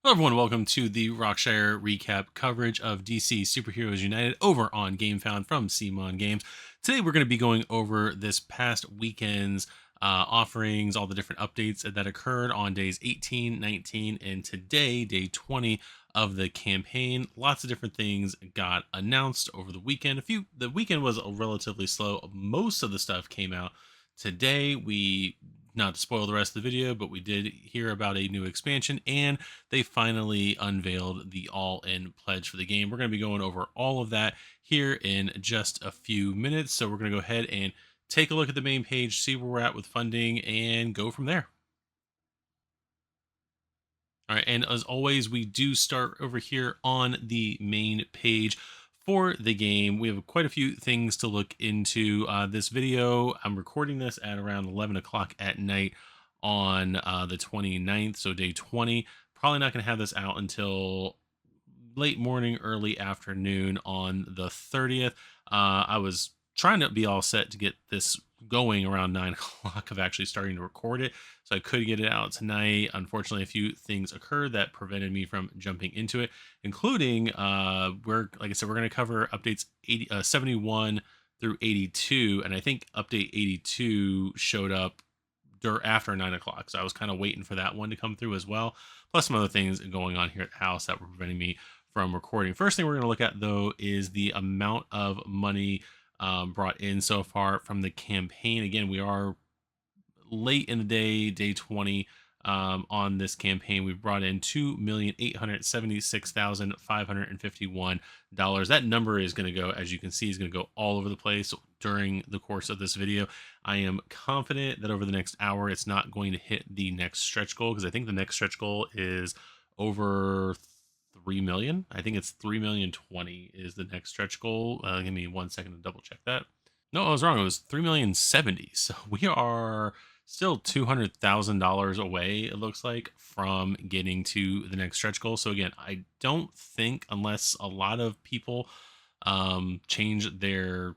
Hello, everyone. Welcome to the Rockshire recap coverage of DC Superheroes United over on Gamefound from CMON Games. Today, we're going to be going over this past weekend's offerings, all the different updates that occurred on days 18, 19, and today, day 20 of the campaign. Lots of different things got announced over the weekend. The weekend was relatively slow. Most of the stuff came out today. Not to spoil the rest of the video, but we did hear about a new expansion and they finally unveiled the all-in pledge for the game. We're going to be going over all of that here in just a few minutes. So we're going to go ahead and take a look at the main page, see where we're at with funding, and go from there. All right, and as always, we do start over here on the main page for the game. We have quite a few things to look into. This video, I'm recording this at around 11 o'clock at night on the 29th, so day 20. Probably not going to have this out until late morning, early afternoon on the 30th. I was trying to be all set to get this going around 9 o'clock of actually starting to record it, so I could get it out tonight. Unfortunately, a few things occurred that prevented me from jumping into it, including like I said, we're going to cover updates 71 through 82, and I think update 82 showed up after 9 o'clock, so I was kind of waiting for that one to come through as well, plus some other things going on here at the house that were preventing me from recording. First thing we're going to look at, though, is the amount of money brought in so far from the campaign. Again, we are late in the day 20 on this campaign. We've brought in $2,876,551. That number is going to go, as you can see, is going to go all over the place during the course of this video. I am confident that over the next hour, it's not going to hit the next stretch goal, because I think the next stretch goal is over 3 million. I think it's 3,000,020 is the next stretch goal. Give me 1 second to double check that. No, I was wrong. It was 3,070,000. So we are still $200,000 away, it looks like, from getting to the next stretch goal. So again, I don't think, unless a lot of people change their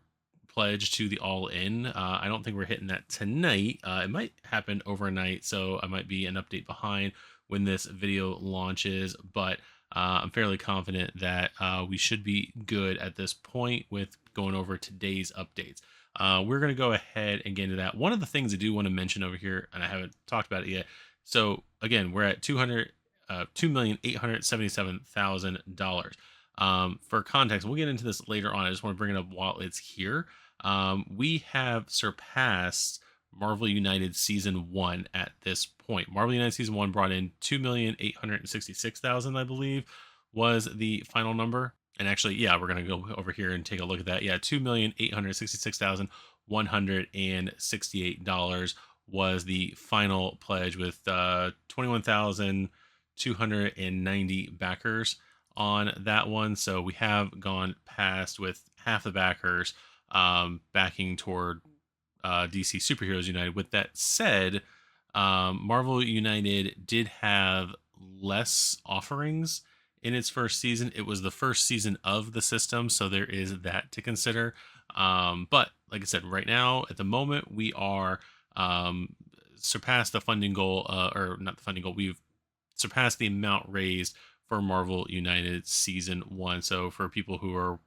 pledge to the all in, I don't think we're hitting that tonight. It might happen overnight, so I might be an update behind when this video launches, but I'm fairly confident that we should be good at this point with going over today's updates. We're going to go ahead and get into that. One of the things I do want to mention over here, and I haven't talked about it yet. So again, we're at $2,877,000. For context, we'll get into this later on. I just want to bring it up while it's here. We have surpassed Marvel United Season 1 at this point. Marvel United Season 1 brought in 2,866,000, I believe, was the final number. And actually, yeah, we're going to go over here and take a look at that. Yeah, $2,866,168 was the final pledge, with 21,290 backers on that one. So we have gone past, with half the backers backing toward DC Superheroes United. With that said, Marvel United did have less offerings in its first season. It was the first season of the system, so there is that to consider. But like I said, right now, at the moment, we are surpassed the funding goal, or not the funding goal. We've surpassed the amount raised for Marvel United Season 1. So for people who are,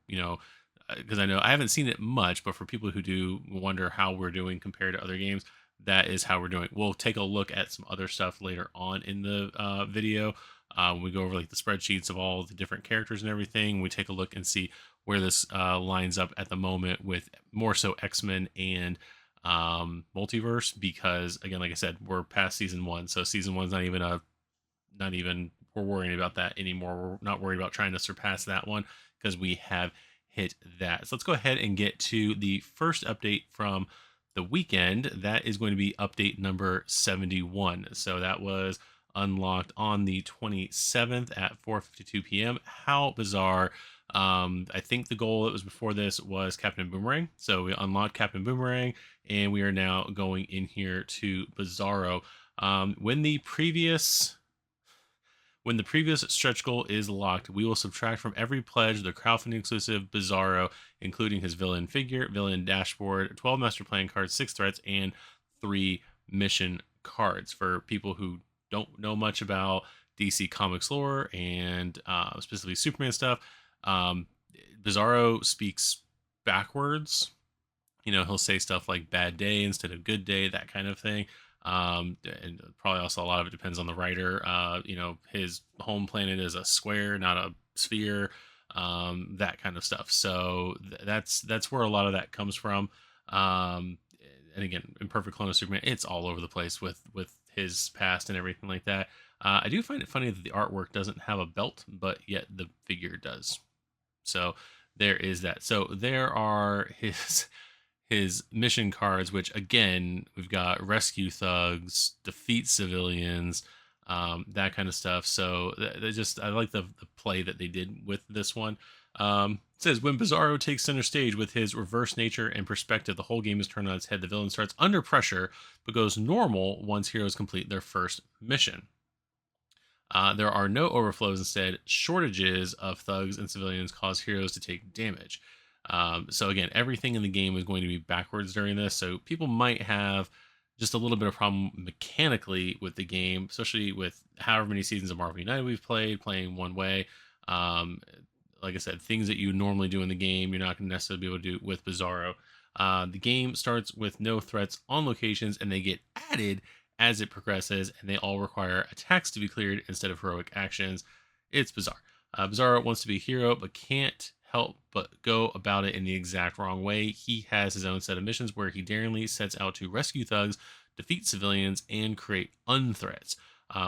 because I know I haven't seen it much, but for people who do wonder how we're doing compared to other games, that is how we're doing. We'll take a look at some other stuff later on in the video. When we go over like the spreadsheets of all the different characters and everything, we take a look and see where this lines up at the moment with more so X-Men and Multiverse, because again, like I said, we're past season 1, so season 1's not even we're worrying about that anymore. We're not worried about trying to surpass that one, because we have hit that. So let's go ahead and get to the first update from the weekend. That is going to be update number 71. So that was unlocked on the 27th at 4:52 p.m. How bizarre. I think the goal that was before this was Captain Boomerang. So we unlocked Captain Boomerang, and we are now going in here to Bizarro. When the previous stretch goal is locked, we will subtract from every pledge the crowdfunding exclusive Bizarro, including his villain figure, villain dashboard, 12 master plan cards, 6 threats, and 3 mission cards. For people who don't know much about DC Comics lore and specifically Superman stuff. Um, Bizarro speaks backwards. He'll say stuff like bad day instead of good day, that kind of thing. And probably also a lot of it depends on the writer. His home planet is a square, not a sphere, that kind of stuff. So that's where a lot of that comes from. Um, and again, in Perfect Clone of Superman, it's all over the place with his past and everything like that. I do find it funny that the artwork doesn't have a belt, but yet the figure does. So there is that. So there are his mission cards, which again, we've got rescue thugs, defeat civilians, that kind of stuff. So I like the play that they did with this one. It says when Bizarro takes center stage with his reverse nature and perspective, the whole game is turned on its head. The villain starts under pressure, but goes normal once heroes complete their first mission. There are no overflows. Instead, shortages of thugs and civilians cause heroes to take damage. So again, everything in the game is going to be backwards during this. So people might have just a little bit of problem mechanically with the game, especially with however many seasons of Marvel United we've playing one way. Um, like I said, things that you normally do in the game, you're not going to necessarily be able to do with Bizarro. The game starts with no threats on locations, and they get added as it progresses, and they all require attacks to be cleared instead of heroic actions. It's bizarre. Bizarro wants to be a hero, but can't help but go about it in the exact wrong way. He has his own set of missions where he daringly sets out to rescue thugs, defeat civilians, and create unthreats.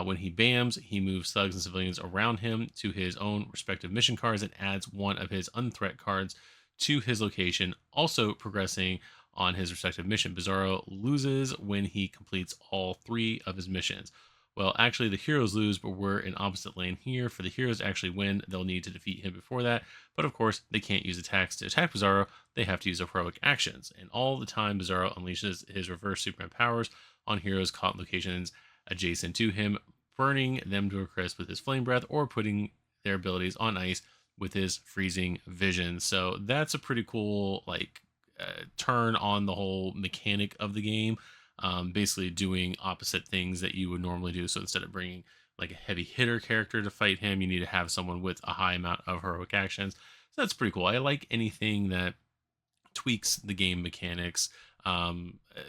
When he bams, he moves thugs and civilians around him to his own respective mission cards and adds one of his unthreat cards to his location, also progressing on his respective mission. Bizarro loses when he completes all 3 of his missions. Well, actually, the heroes lose, but we're in opposite lane here. For the heroes to actually win, they'll need to defeat him before that. But of course, they can't use attacks to attack Bizarro. They have to use heroic actions. And all the time, Bizarro unleashes his reverse Superman powers on heroes caught in locations adjacent to him, burning them to a crisp with his flame breath or putting their abilities on ice with his freezing vision. So that's a pretty cool, turn on the whole mechanic of the game. Basically doing opposite things that you would normally do. So instead of bringing like a heavy hitter character to fight him, you need to have someone with a high amount of heroic actions. So that's pretty cool. I like anything that tweaks the game mechanics.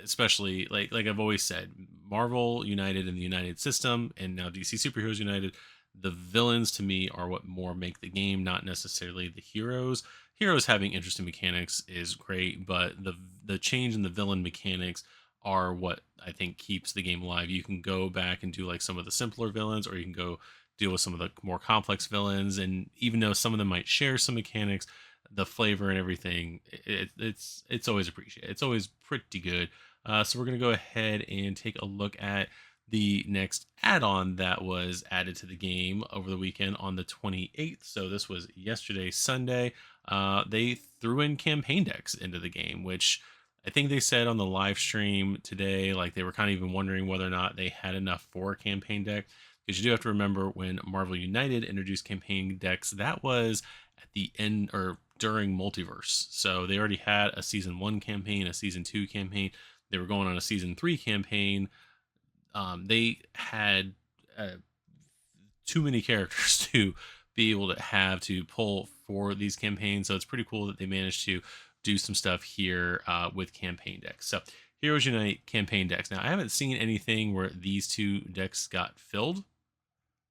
Especially like I've always said, Marvel United and the United System, and now DC Superheroes United, the villains to me are what more make the game, not necessarily the heroes. Heroes having interesting mechanics is great, but the change in the villain mechanics are what I think keeps the game alive. You can go back and do like some of the simpler villains, or you can go deal with some of the more complex villains. And even though some of them might share some mechanics, the flavor and everything, it's always appreciated. It's always pretty good. So we're gonna go ahead and take a look at the next add-on that was added to the game over the weekend on the 28th. So this was yesterday, Sunday. They threw in campaign decks into the game, which I think they said on the live stream today, like they were kind of even wondering whether or not they had enough for a campaign deck. Because you do have to remember when Marvel United introduced campaign decks, that was at the end or during Multiverse. So they already had a season 1 campaign, a season 2 campaign. They were going on a season 3 campaign. They had too many characters to be able to have to pull for these campaigns. So it's pretty cool that they managed to do some stuff here with campaign decks. So Heroes Unite campaign decks. Now I haven't seen anything where these 2 decks got filled,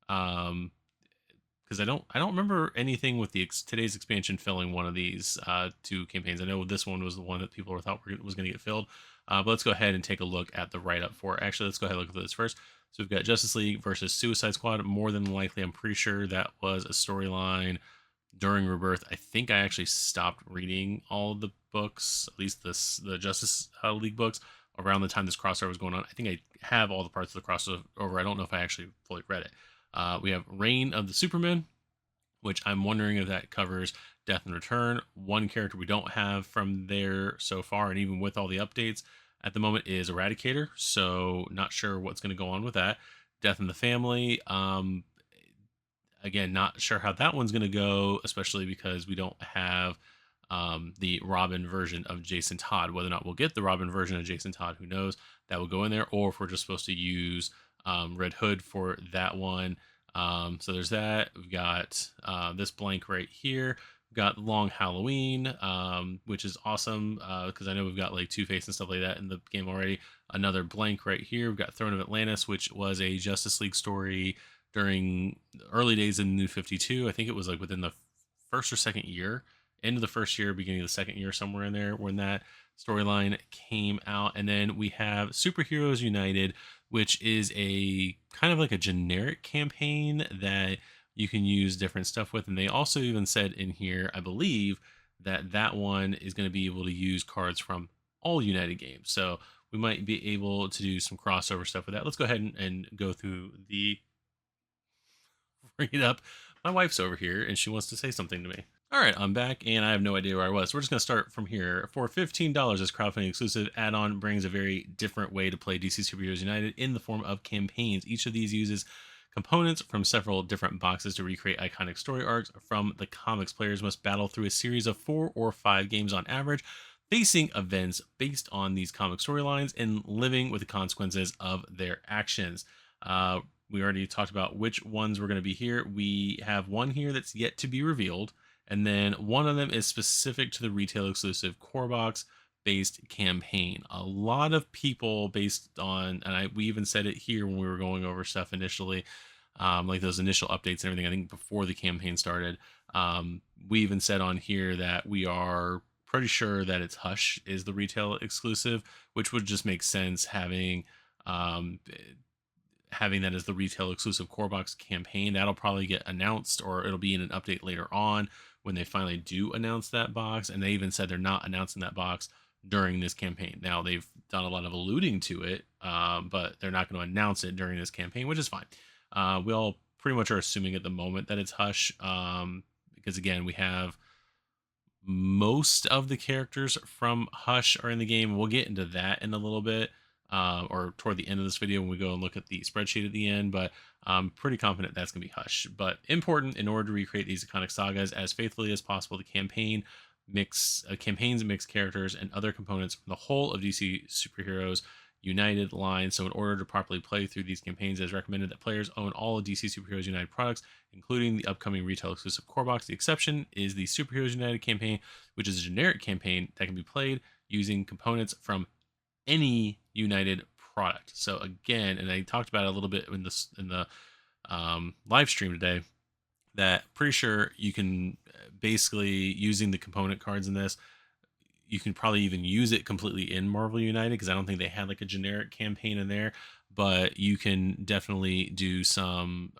because I don't remember anything with today's expansion filling one of these 2 campaigns. I know this one was the one that people thought was going to get filled. But let's go ahead and take a look at the write-up for it. Actually, let's go ahead and look at this first. So we've got Justice League versus Suicide Squad. More than likely, I'm pretty sure that was a storyline during Rebirth. I think I actually stopped reading all of the books, at least the Justice League books, around the time this crossover was going on. I think I have all the parts of the crossover. I don't know if I actually fully read it. We have Reign of the Superman, which I'm wondering if that covers Death and Return. One character we don't have from there so far, and even with all the updates at the moment, is Eradicator. So not sure what's going to go on with that. Death in the Family. Again, not sure how that one's going to go, especially because we don't have the Robin version of Jason Todd. Whether or not we'll get the Robin version of Jason Todd, who knows? That will go in there, or if we're just supposed to use Red Hood for that one. So there's that. We've got this blank right here. We've got Long Halloween, which is awesome because I know we've got like Two-Face and stuff like that in the game already. Another blank right here. We've got Throne of Atlantis, which was a Justice League story during the early days of New 52. I think it was like within the first or second year, end of the first year, beginning of the second year, somewhere in there when that storyline came out. And then we have Superheroes United, which is a kind of like a generic campaign that you can use different stuff with. And they also even said in here, I believe, that that one is going to be able to use cards from all United games. So we might be able to do some crossover stuff with that. Let's go ahead and go through the bring it up. My wife's over here and she wants to say something to me. All right, I'm back and I have no idea where I was. We're just going to start from here. For $15, this crowdfunding exclusive add-on brings a very different way to play DC Superheroes United in the form of campaigns. Each of these uses components from several different boxes to recreate iconic story arcs from the comics. Players must battle through a series of 4 or 5 games on average, facing events based on these comic storylines and living with the consequences of their actions. We already talked about which ones were going to be here. We have one here that's yet to be revealed, and then one of them is specific to the retail exclusive core box based campaign. A lot of people based on, and we even said it here when we were going over stuff initially, like those initial updates and everything, I think before the campaign started. We even said on here that we are pretty sure that it's Hush is the retail exclusive, which would just make sense um, having that as the retail exclusive core box campaign. That'll probably get announced or it'll be in an update later on when they finally do announce that box. And they even said they're not announcing that box during this campaign. Now they've done a lot of alluding to it, but they're not going to announce it during this campaign, which is fine. We all pretty much are assuming at the moment that it's Hush, because again, we have most of the characters from Hush are in the game. We'll get into that in a little bit, or toward the end of this video when we go and look at the spreadsheet at the end, but I'm pretty confident that's going to be Hush. But important in order to recreate these iconic sagas as faithfully as possible, the campaigns mix characters and other components from the whole of DC Superheroes United line. So in order to properly play through these campaigns, it is recommended that players own all of DC Superheroes United products, including the upcoming retail exclusive core box. The exception is the Superheroes United campaign, which is a generic campaign that can be played using components from any United product. So again, and I talked about it a little bit in the live stream today, that pretty sure you can basically using the component cards in this, you can probably even use it completely in Marvel United because I don't think they had like a generic campaign in there, but you can definitely do some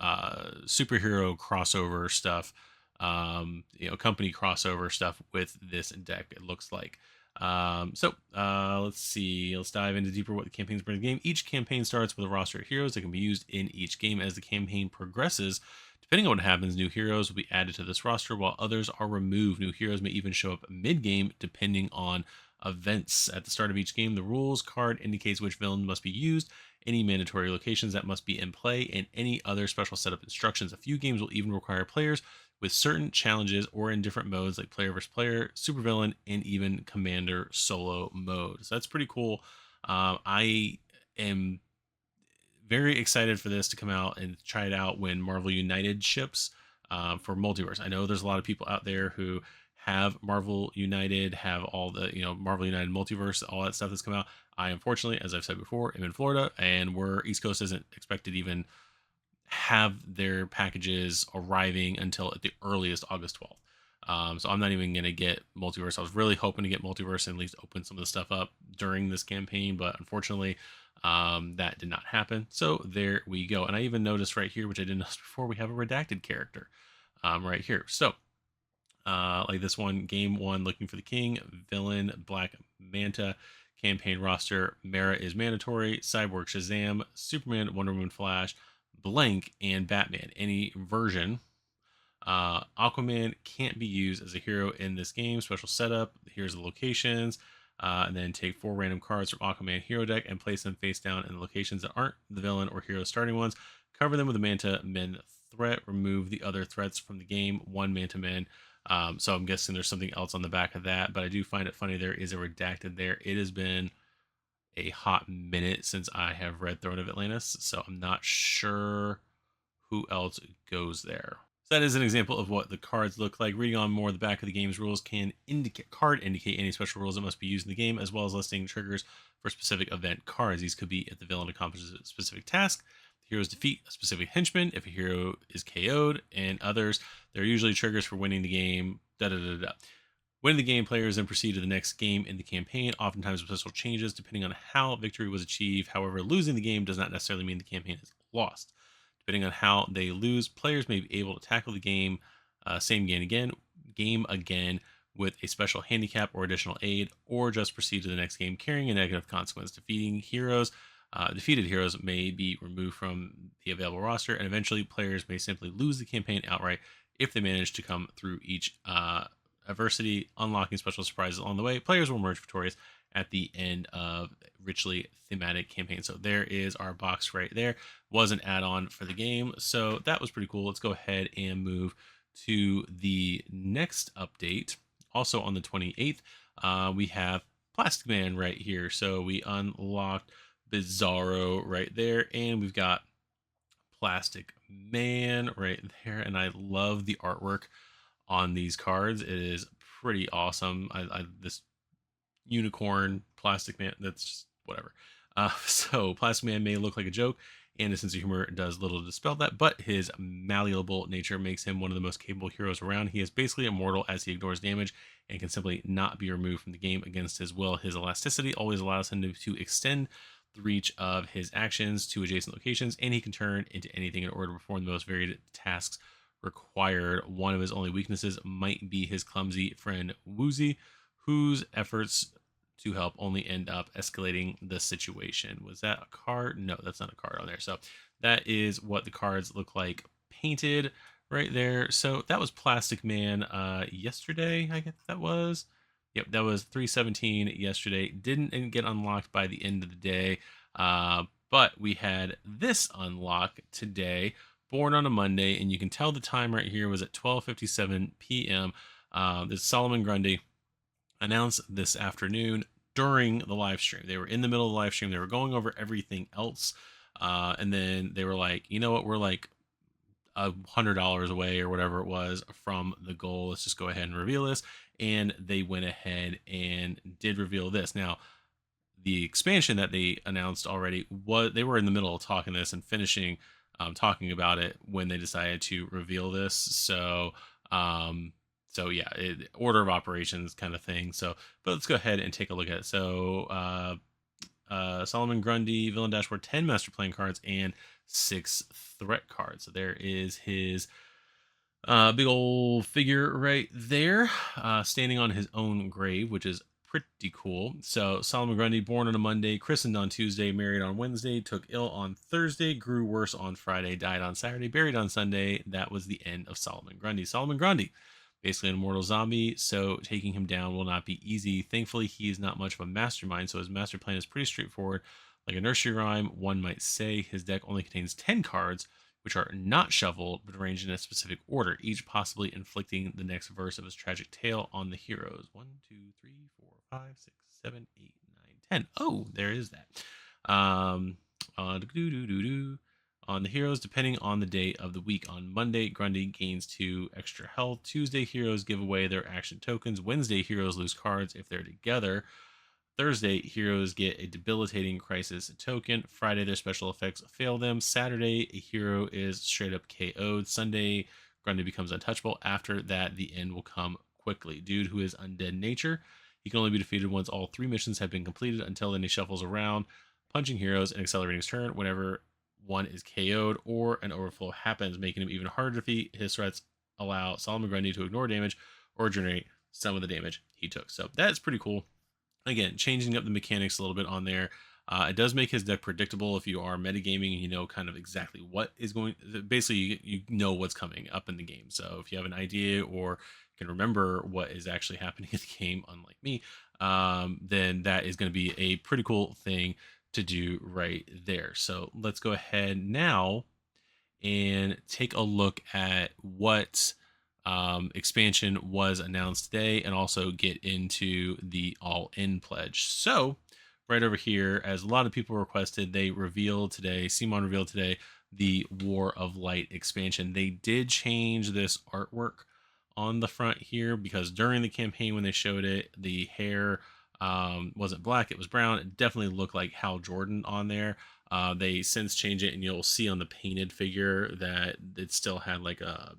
superhero crossover stuff, company crossover stuff with this deck, it looks like. Let's see. Let's dive into deeper what the campaigns bring to the game. Each campaign starts with a roster of heroes that can be used in each game. As the campaign progresses, depending on what happens, new heroes will be added to this roster while others are removed. New heroes may even show up mid-game depending on events. At the start of each game, the rules card indicates which villain must be used, any mandatory locations that must be in play, and any other special setup instructions. A few games will even require players with certain challenges or in different modes like player versus player, supervillain, and even commander solo mode. So that's pretty cool. I am very excited for this to come out and try it out when Marvel United ships for multiverse. I know there's a lot of people out there who have Marvel United, have all the Marvel United multiverse, all that stuff that's come out. I unfortunately, as I've said before, am in Florida, and where East Coast isn't expected to even have their packages arriving until at the earliest August 12th. So I'm not even going to get multiverse. I was really hoping to get multiverse and at least open some of the stuff up during this campaign, but unfortunately, that did not happen. So there we go. And I even noticed right here, which I didn't notice before, we have a redacted character right here. So like this one, game one, looking for the king, villain, Black Manta, campaign roster, Mara is mandatory, Cyborg, Shazam, Superman, Wonder Woman, Flash, blank, and Batman. Any version. Aquaman can't be used as a hero in this game. Special setup. Here's the locations. And then take 4 random cards from Aquaman hero deck and place them face down in the locations that aren't the villain or hero starting ones. Cover them with a Manta Men threat. Remove the other threats from the game. 1 Manta Men. So I'm guessing there's something else on the back of that, but I do find it funny there is a redacted there. It has been a hot minute since I have read Throne of Atlantis, so I'm not sure who else goes there. So that is an example of what the cards look like. Reading on more, the back of the game's rules can indicate any special rules that must be used in the game, as well as listing triggers for specific event cards. These could be if the villain accomplishes a specific task, the heroes defeat a specific henchman, if a hero is KO'd, and others. There are usually triggers for winning the game. Da da da da. Winning the game, players then proceed to the next game in the campaign, oftentimes with special changes depending on how victory was achieved. However, losing the game does not necessarily mean the campaign is lost. Depending on how they lose, players may be able to tackle the game same game again with a special handicap or additional aid, or just proceed to the next game carrying a negative consequence. Defeated heroes may be removed from the available roster, and eventually players may simply lose the campaign outright if they manage to come through each adversity, unlocking special surprises along the way. Players will emerge victorious at the end of richly thematic campaign. So there is our box right there. Was an add-on for the game, so that was pretty cool. Let's go ahead and move to the next update. Also on the 28th, we have Plastic Man right here. So we unlocked Bizarro right there, and we've got Plastic Man right there, and I love the artwork on these cards. It is pretty awesome. I this unicorn Plastic Man, that's just whatever. So Plastic Man may look like a joke, and his sense of humor does little to dispel that, but his malleable nature makes him one of the most capable heroes around. He is basically immortal as he ignores damage and can simply not be removed from the game against his will. His elasticity always allows him to extend the reach of his actions to adjacent locations, and he can turn into anything in order to perform the most varied tasks required. One of his only weaknesses might be his clumsy friend Woozy, whose efforts to help only end up escalating the situation. Was that a card? No, that's not a card on there. So that is what the cards look like painted right there. So that was Plastic Man yesterday, I guess that was. Yep, that was 317 yesterday. Didn't get unlocked by the end of the day, but we had this unlock today, born on a Monday, and you can tell the time right here was at 12:57 p.m. This Solomon Grundy announced this afternoon during the live stream. They were in the middle of the live stream. They were going over everything else, and then they were like, you know what, we're like $100 away or whatever it was from the goal. Let's just go ahead and reveal this. And they went ahead and did reveal this. Now, the expansion that they announced already was, they were in the middle of talking this and finishing talking about it when they decided to reveal this. So yeah, order of operations kind of thing. So, but let's go ahead and take a look at it. So Solomon Grundy, Villain Dashboard, 10 Master Playing cards and 6 threat cards. So there is his big old figure right there, standing on his own grave, which is pretty cool. So Solomon Grundy, born on a Monday, christened on Tuesday, married on Wednesday, took ill on Thursday, grew worse on Friday, died on Saturday, buried on Sunday. That was the end of Solomon Grundy. Solomon Grundy, basically an immortal zombie, so taking him down will not be easy. Thankfully, he is not much of a mastermind, so his master plan is pretty straightforward. Like a nursery rhyme, one might say, his deck only contains 10 cards, which are not shuffled, but arranged in a specific order, each possibly inflicting the next verse of his tragic tale on the heroes. 1, 2, 3, 4, 5, 6, 7, 8, 9, 10. Oh, there is that. On the heroes, depending on the day of the week. On Monday, Grundy gains 2 extra health. Tuesday, heroes give away their action tokens. Wednesday, heroes lose cards if they're together. Thursday, heroes get a debilitating crisis token. Friday, their special effects fail them. Saturday, a hero is straight up KO'd. Sunday, Grundy becomes untouchable. After that, the end will come quickly. Dude who is undead nature. He can only be defeated once all 3 missions have been completed. Until then, he shuffles around, punching heroes and accelerating his turn whenever one is KO'd or an overflow happens, making him even harder to defeat. His threats allow Solomon Grundy to ignore damage or regenerate some of the damage he took. So that's pretty cool. Again, changing up the mechanics a little bit on there. It does make his deck predictable if you are metagaming and you know kind of exactly what is going. Basically, you know what's coming up in the game. So if you have an idea or can remember what is actually happening in the game, unlike me, then that is going to be a pretty cool thing to do right there. So let's go ahead now and take a look at what expansion was announced today and also get into the all-in pledge. So right over here, as a lot of people requested, they revealed today, CMON revealed today, the War of Light expansion. They did change this artwork on the front here because during the campaign when they showed it, the hair wasn't black, it was brown. It definitely looked like Hal Jordan on there. They since changed it, and you'll see on the painted figure that it still had like a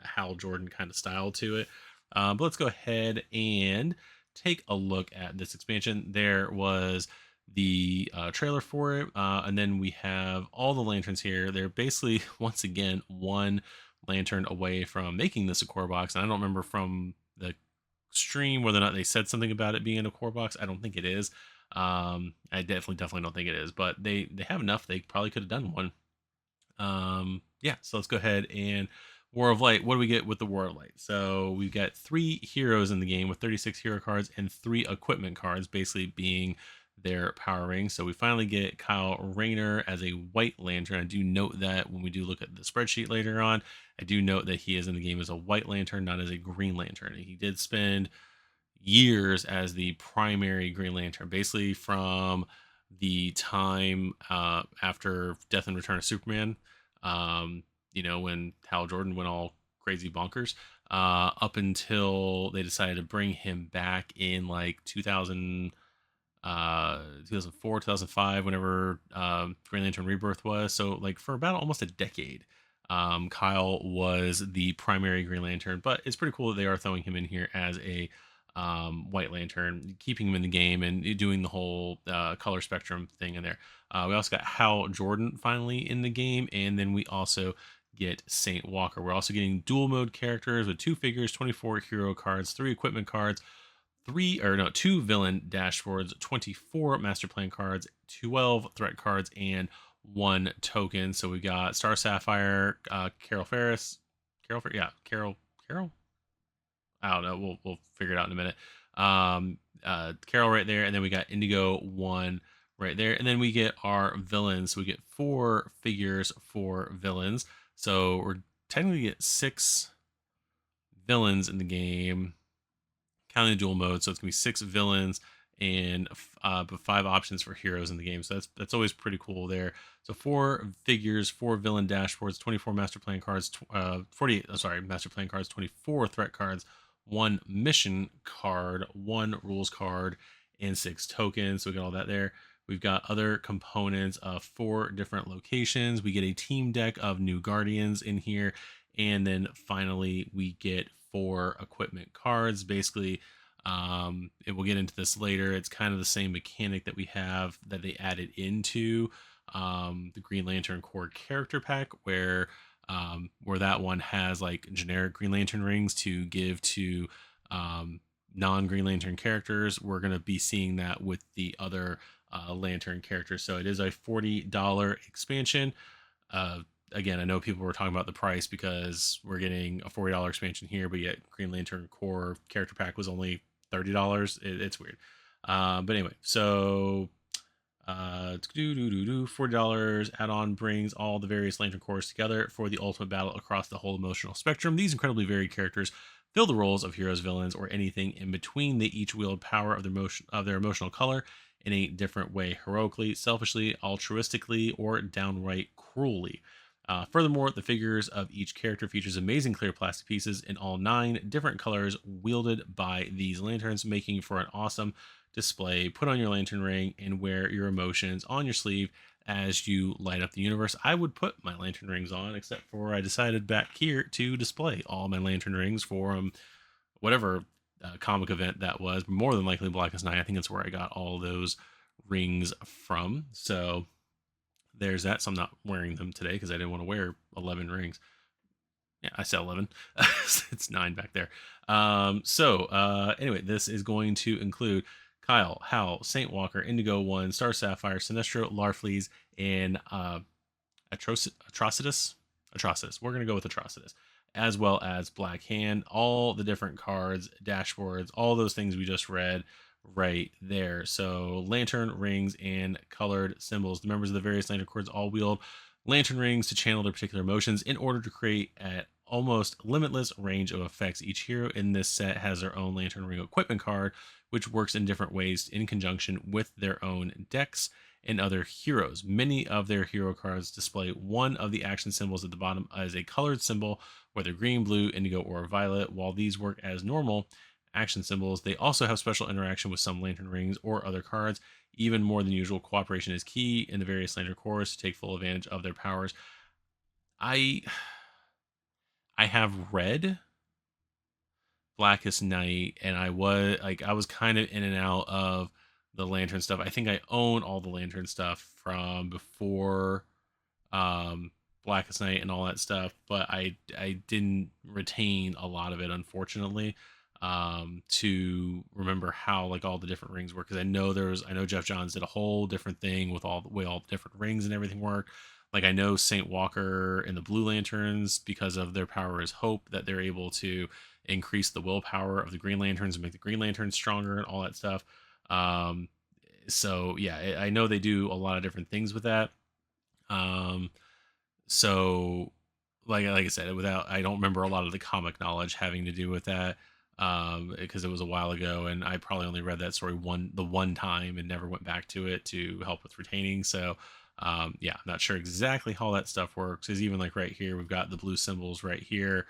Hal Jordan kind of style to it. But let's go ahead and take a look at this expansion. There was the trailer for it, and then we have all the lanterns here. They're basically once again one lantern away from making this a core box, and I don't remember from the stream whether or not they said something about it being a core box. I don't think it is. I definitely don't think it is, but they have enough. They probably could have done one. Yeah, so let's go ahead and War of Light. What do we get with the War of Light? So we've got 3 heroes in the game with 36 hero cards and 3 equipment cards, basically being their power rings. So we finally get Kyle Rayner as a White Lantern. I do note that when we do look at the spreadsheet later on, I do note that he is in the game as a White Lantern, not as a Green Lantern. He did spend years as the primary Green Lantern, basically from the time after Death and Return of Superman, when Hal Jordan went all crazy bonkers, up until they decided to bring him back in like 2004, 2005, whenever Green Lantern Rebirth was. So like for about almost a decade, Kyle was the primary Green Lantern, but it's pretty cool that they are throwing him in here as a White Lantern, keeping him in the game and doing the whole color spectrum thing in there. We also got Hal Jordan finally in the game, and then we also get Saint Walker. We're also getting dual mode characters with 2 figures, 24 hero cards, 3 equipment cards, 2 villain dashboards, 24 master plan cards, 12 threat cards, and 1 token. So we got Star Sapphire, Carol Ferris, Carol. I don't know. We'll figure it out in a minute. Carol right there, and then we got Indigo 1 right there, and then we get our villains. So we get 4 figures for villains. So we're technically get 6 villains in the game, counting the dual mode. So it's gonna be 6 villains and 5 options for heroes in the game. So that's always pretty cool there. So 4 figures, 4 villain dashboards, 24 master plan cards, 48. Master plan cards, 24 threat cards, 1 mission card, 1 rules card, and 6 tokens. So we got all that there. We've got other components of 4 different locations. We get a team deck of new Guardians in here. And then finally, we get 4 equipment cards. Basically, we'll get into this later. It's kind of the same mechanic that we have that they added into the Green Lantern core character pack, where that one has like generic Green Lantern rings to give to non-Green Lantern characters. We're going to be seeing that with the other Lantern characters. So it is a $40 expansion. Again, I know people were talking about the price because we're getting a $40 expansion here, but yet Green Lantern core character pack was only $30. It's weird. But anyway, so $40 add-on brings all the various Lantern cores together for the ultimate battle across the whole emotional spectrum. These incredibly varied characters fill the roles of heroes, villains, or anything in between. They each wield power of their emotional color in a different way: heroically, selfishly, altruistically, or downright cruelly. Furthermore, the figures of each character features amazing clear plastic pieces in all 9 different colors wielded by these lanterns, making for an awesome display. Put on your lantern ring and wear your emotions on your sleeve as you light up the universe. I would put my lantern rings on, except for I decided back here to display all my lantern rings for whatever comic event that was. More than likely Blackest Night. I think that's where I got all those rings from. So there's that. So I'm not wearing them today because I didn't want to wear 11 rings. Yeah, I said 11. It's 9 back there. Anyway, this is going to include Kyle, Hal, Saint Walker, Indigo 1, Star Sapphire, Sinestro, Larfleeze, and Atrocitus. We're going to go with Atrocitus, as well as Black Hand. All the different cards, dashboards, all those things we just read right there. So lantern rings and colored symbols. The members of the various lantern corps all wield lantern rings to channel their particular emotions in order to create an almost limitless range of effects. Each hero in this set has their own lantern ring equipment card, which works in different ways in conjunction with their own decks. and other heroes. Many of their hero cards display one of the action symbols at the bottom as a colored symbol, whether green, blue, indigo, or violet. While these work as normal action symbols, they also have special interaction with some lantern rings or other cards. Even more than usual, cooperation is key in the various lantern cores to take full advantage of their powers. I I have read Blackest Night, and I was kind of in and out of the lantern stuff. I think I own all the lantern stuff from before um Blackest Night and all that stuff, but I didn't retain a lot of it, unfortunately, to remember how like all the different rings work, because I know Jeff Johns did a whole different thing with all the way all the different rings and everything work. Like I know Saint Walker and the Blue Lanterns, because of their power is hope, that they're able to increase the willpower of the Green Lanterns and make the Green Lanterns stronger and all that stuff. um so yeah, I know they do a lot of different things with that. um so like I said, without I don't remember a lot of the comic knowledge having to do with that, because it was a while ago and I probably only read that story one time and never went back to it to help with retaining. So yeah, I'm not sure exactly how that stuff works. Is even like right here we've got the blue symbols right here,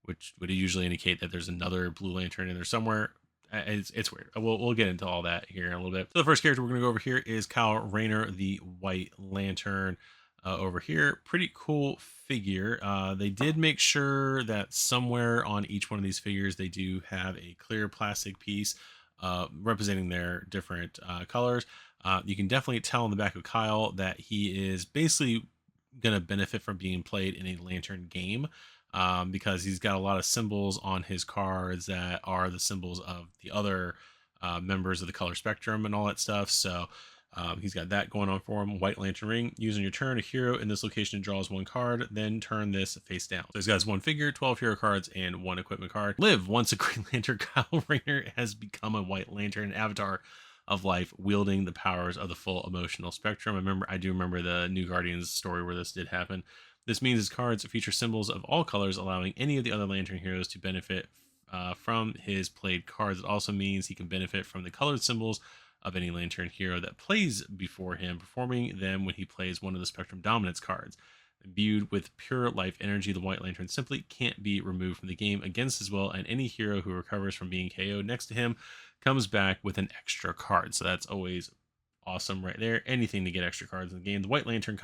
which would usually indicate that there's another blue lantern in there somewhere. It's weird. We'll get into all that here in a little bit. So the first character we're going to go over here is Kyle Rayner, the White Lantern. Over here, pretty cool figure. They did make sure that somewhere on each one of these figures they do have a clear plastic piece representing their different colors. You can definitely tell in the back of Kyle that he is basically going to benefit from being played in a lantern game, because he's got a lot of symbols on his cards that are the symbols of the other members of the color spectrum and all that stuff. So he's got that going on for him. White Lantern Ring. Using your turn, a hero in this location draws one card, then turn this face down. So he's got his one figure, 12 hero cards, and one equipment card. Live. Once a Green Lantern, Kyle Rayner has become a White Lantern avatar of life, wielding the powers of the full emotional spectrum. I do remember the New Guardians story where this did happen. This means his cards feature symbols of all colors, allowing any of the other Lantern heroes to benefit from his played cards. It also means he can benefit from the colored symbols of any Lantern hero that plays before him, performing them when he plays one of the Spectrum Dominance cards. Viewed with pure life energy, the White Lantern simply can't be removed from the game against his will, and any hero who recovers from being KO'd next to him comes back with an extra card. So that's always awesome right there. Anything to get extra cards in the game. The White Lantern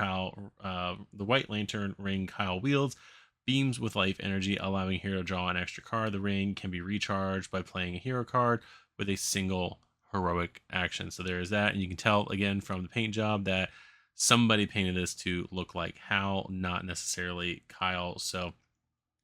ring Kyle wields beams with life energy, allowing hero to draw an extra card. The ring can be recharged by playing a hero card with a single heroic action. So there is that, and you can tell again from the paint job that somebody painted this to look like Hal, not necessarily Kyle. So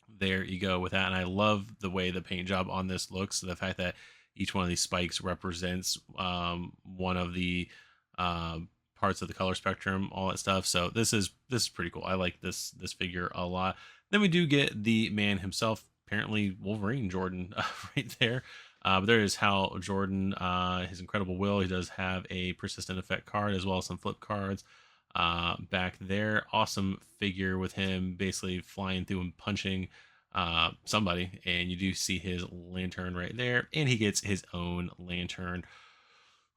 there you go with that. And I love the way the paint job on this looks. The fact that each one of these spikes represents one of the parts of the color spectrum, all that stuff. So this is pretty cool. I like this figure a lot. Then we do get the man himself, apparently Wolverine Jordan, right there. But there is Hal Jordan, his incredible will. He does have a persistent effect card as well as some flip cards back there. Awesome figure with him basically flying through and punching somebody. And you do see his lantern right there. And he gets his own lantern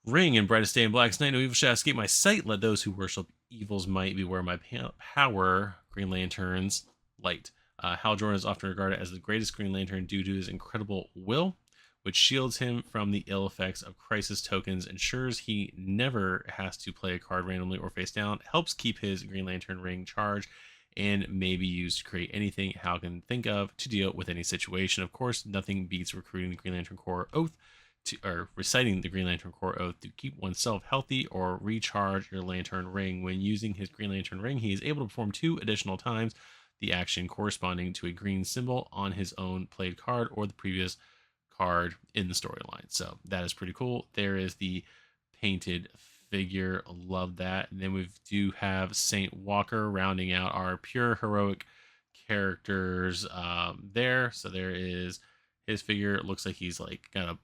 ring. In brightest day and blackest night, no evil shall escape my sight. Let those who worship evil's might beware my power. Green Lantern's light. Hal Jordan is often regarded as the greatest Green Lantern due to his incredible will, which shields him from the ill effects of crisis tokens, ensures he never has to play a card randomly or face down, helps keep his Green Lantern ring charged, and may be used to create anything Hal can think of to deal with any situation. Of course, nothing beats recruiting the Green Lantern Corps Oath or reciting the Green Lantern Corps Oath to keep oneself healthy or recharge your Lantern ring. When using his Green Lantern ring, he is able to perform 2 additional times the action corresponding to a green symbol on his own played card or the previous card in the storyline. So that is pretty cool. There is the painted figure. Love that. And then we do have Saint Walker rounding out our pure heroic characters there. So there is his figure. It looks like he's like got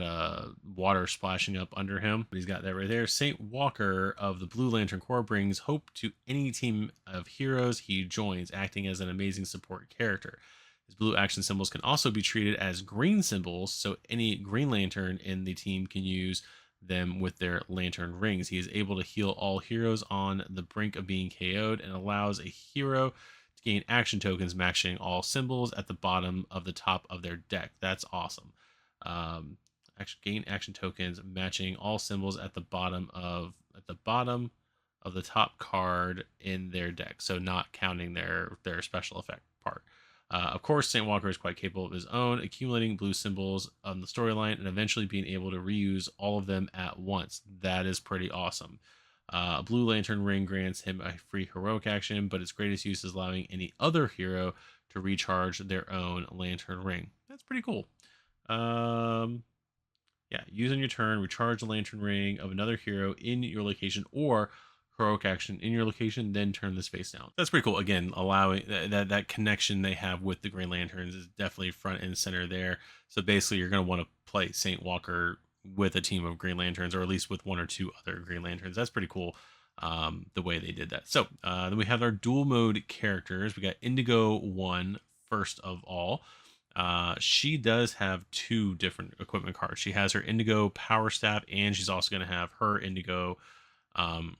a water splashing up under him, but he's got that right there. Saint Walker of the Blue Lantern Corps brings hope to any team of heroes he joins, acting as an amazing support character. His blue action symbols can also be treated as green symbols, so any Green Lantern in the team can use them with their lantern rings. He is able to heal all heroes on the brink of being KO'd and allows a hero to gain action tokens matching all symbols at the bottom of the top of their deck. That's awesome. Um, gain action tokens matching all symbols at the bottom of the top card in their deck. So not counting their special effect part. Of course, Saint Walker is quite capable of his own, accumulating blue symbols on the storyline and eventually being able to reuse all of them at once. That is pretty awesome. A blue lantern ring grants him a free heroic action, but its greatest use is allowing any other hero to recharge their own lantern ring. That's pretty cool. Yeah, use on your turn, recharge the lantern ring of another hero in your location or heroic action in your location, then turn this face down. That's pretty cool. Again, allowing that connection they have with the Green Lanterns is definitely front and center there. So basically, you're going to want to play Saint Walker with a team of Green Lanterns, or at least with one or two other Green Lanterns. That's pretty cool. The way they did that. So then we have our dual mode characters. We got Indigo 1 first of all. She does have two different equipment cards. She has her Indigo Power Staff, and she's also going to have her Indigo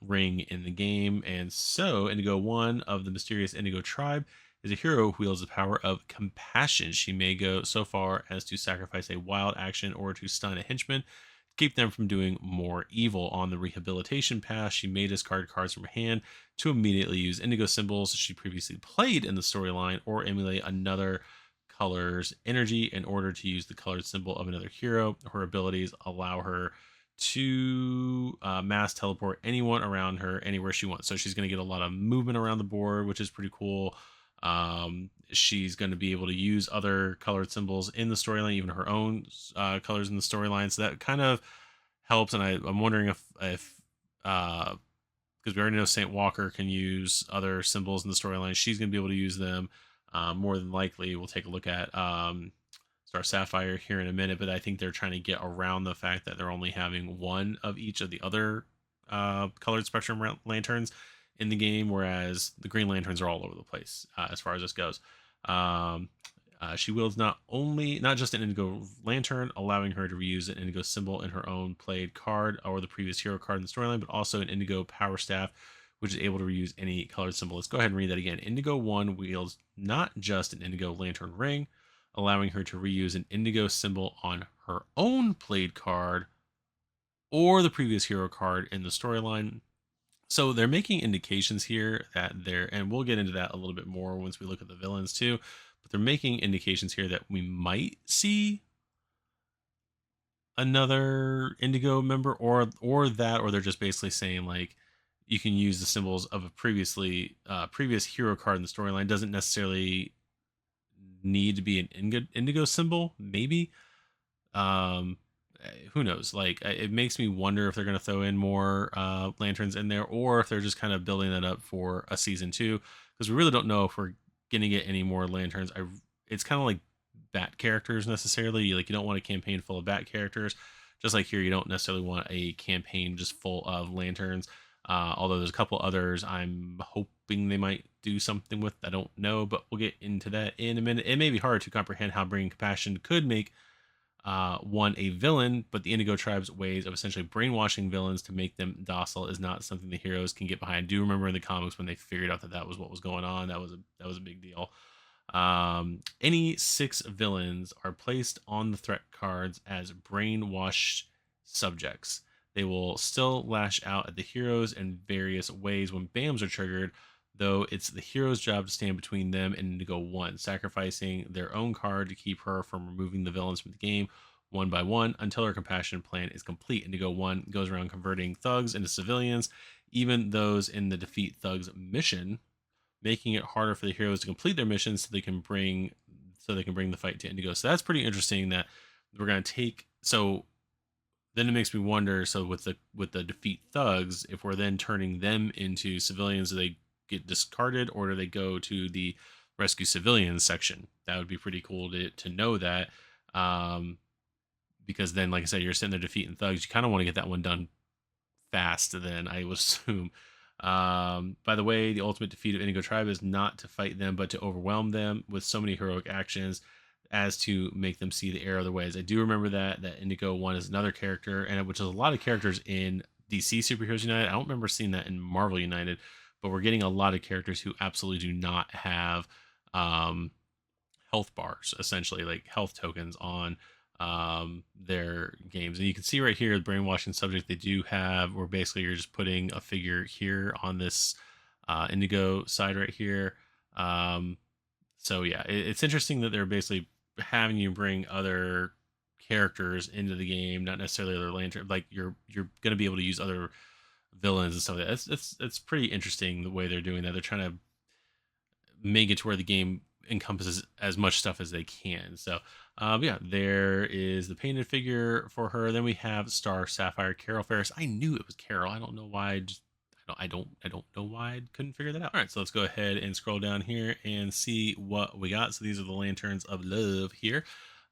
ring in the game. And so, Indigo 1 of the mysterious Indigo tribe is a hero who wields the power of compassion. She may go so far as to sacrifice a wild action or to stun a henchman to keep them from doing more evil. On the rehabilitation path, she may discard cards from her hand to immediately use Indigo symbols she previously played in the storyline or emulate another color's energy in order to use the colored symbol of another hero. Her abilities allow her to mass teleport anyone around her anywhere she wants. So she's going to get a lot of movement around the board, which is pretty cool. She's going to be able to use other colored symbols in the storyline, even her own colors in the storyline. So that kind of helps. And I'm wondering if because we already know Saint Walker can use other symbols in the storyline, she's going to be able to use them. More than likely, we'll take a look at Star Sapphire here in a minute, but I think they're trying to get around the fact that they're only having one of each of the other colored spectrum lanterns in the game, whereas the Green Lanterns are all over the place as far as this goes. She wields not just an Indigo Lantern, allowing her to reuse an Indigo symbol in her own played card or the previous hero card in the storyline, but also an Indigo Power Staff, which is able to reuse any colored symbol. Let's go ahead and read that again. Indigo 1 wields not just an Indigo Lantern ring, allowing her to reuse an Indigo symbol on her own played card or the previous hero card in the storyline. So they're making indications here that and we'll get into that a little bit more once we look at the villains too, but they're making indications here that we might see another Indigo member or they're just basically saying like you can use the symbols of a previous hero card in the storyline. Doesn't necessarily need to be an Indigo symbol, maybe. um who knows, like it makes me wonder if they're going to throw in more lanterns in there or if they're just kind of building that up for a season 2, because we really don't know if we're going to get any more lanterns. It's kind of like bat characters necessarily. Like you don't want a campaign full of bat characters, just like here you don't necessarily want a campaign just full of lanterns. Although there's a couple others I'm hoping they might do something with. I don't know, but we'll get into that in a minute. It may be hard to comprehend how bringing compassion could make one a villain, but the Indigo Tribe's ways of essentially brainwashing villains to make them docile is not something the heroes can get behind. Do you remember in the comics when they figured out that was what was going on? That was a big deal. Any 6 villains are placed on the threat cards as brainwashed subjects. They will still lash out at the heroes in various ways when BAMs are triggered, though it's the hero's job to stand between them and Indigo 1, sacrificing their own card to keep her from removing the villains from the game one by one until her compassion plan is complete. Indigo 1 goes around converting thugs into civilians, even those in the Defeat Thugs mission, making it harder for the heroes to complete their missions so they can bring the fight to Indigo. So that's pretty interesting that we're going to take. So then it makes me wonder, so with the Defeat Thugs, if we're then turning them into civilians, do they get discarded or do they go to the rescue civilians section? That would be pretty cool to know that, because then, like I said, you're sitting there defeating thugs. You kind of want to get that one done fast, then I would assume. By the way, the ultimate defeat of Indigo Tribe is not to fight them, but to overwhelm them with so many heroic actions as to make them see the error of their ways. I do remember that Indigo One is another character, and which is a lot of characters in DC Superheroes United. I don't remember seeing that in Marvel United, but we're getting a lot of characters who absolutely do not have um, health bars, essentially like health tokens on their games. And you can see right here the brainwashing subject they do have, where basically you're just putting a figure here on this Indigo side right here. Um, so yeah, it's interesting that they're basically having you bring other characters into the game, not necessarily other lantern. Like you're going to be able to use other villains and stuff like that. It's pretty interesting the way they're doing that. They're trying to make it to where the game encompasses as much stuff as they can. So, yeah, there is the painted figure for her. Then we have Star Sapphire Carol Ferris. I knew it was Carol. I don't know why. I don't know why I couldn't figure that out. All right, so let's go ahead and scroll down here and see what we got. So these are the Lanterns of Love here.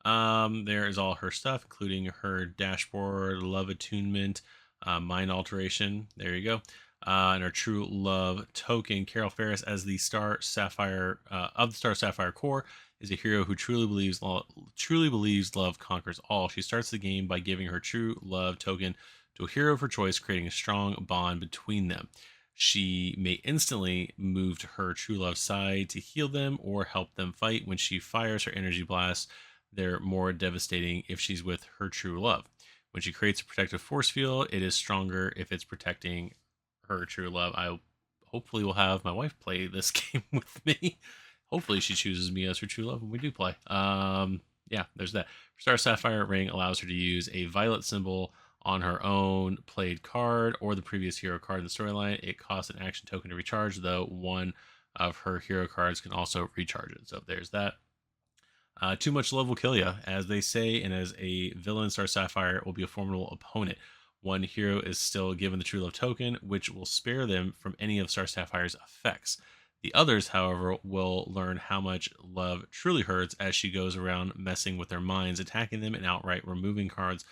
There is all her stuff, including her dashboard, love attunement, mind alteration. There you go. And our true love token, Carol Ferris, as the Star Sapphire of the Star Sapphire Corps, is a hero who truly believes love conquers all. She starts the game by giving her true love token to a hero of her choice, creating a strong bond between them. She may instantly move to her true love side to heal them or help them fight. When she fires her energy blast, they're more devastating if she's with her true love. When she creates a protective force field, it is stronger if it's protecting her true love. I hopefully will have my wife play this game with me. Hopefully she chooses me as her true love when we do play. Yeah, there's that. Star Sapphire Ring allows her to use a violet symbol on her own played card or the previous hero card in the storyline. It costs an action token to recharge, though one of her hero cards can also recharge it. So there's that. Too much love will kill you, as they say, and as a villain, Star Sapphire will be a formidable opponent. One hero is still given the True Love token, which will spare them from any of Star Sapphire's effects. The others, however, will learn how much love truly hurts as she goes around messing with their minds, attacking them, and outright removing cards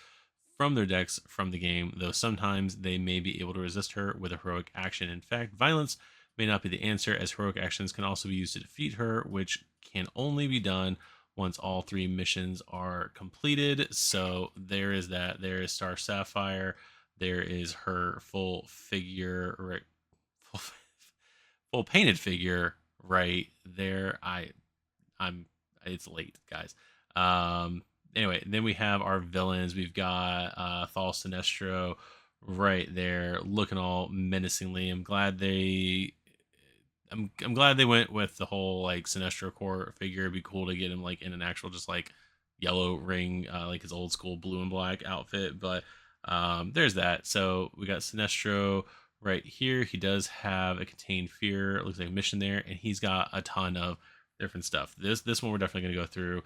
from their decks from the game, though sometimes they may be able to resist her with a heroic action. In fact, violence may not be the answer, as heroic actions can also be used to defeat her, which can only be done once all 3 missions are completed. So there is that. There is Star Sapphire. There is her full figure, right? Full painted figure right there. I'm it's late, guys. Anyway, then we have our villains. We've got Thal Sinestro right there, looking all menacingly. I'm glad they went with the whole like Sinestro core figure. It'd be cool to get him like in an actual just like yellow ring, like his old school blue and black outfit. But there's that. So we got Sinestro right here. He does have a contained fear. It looks like a mission there, and he's got a ton of different stuff. This one we're definitely gonna go through.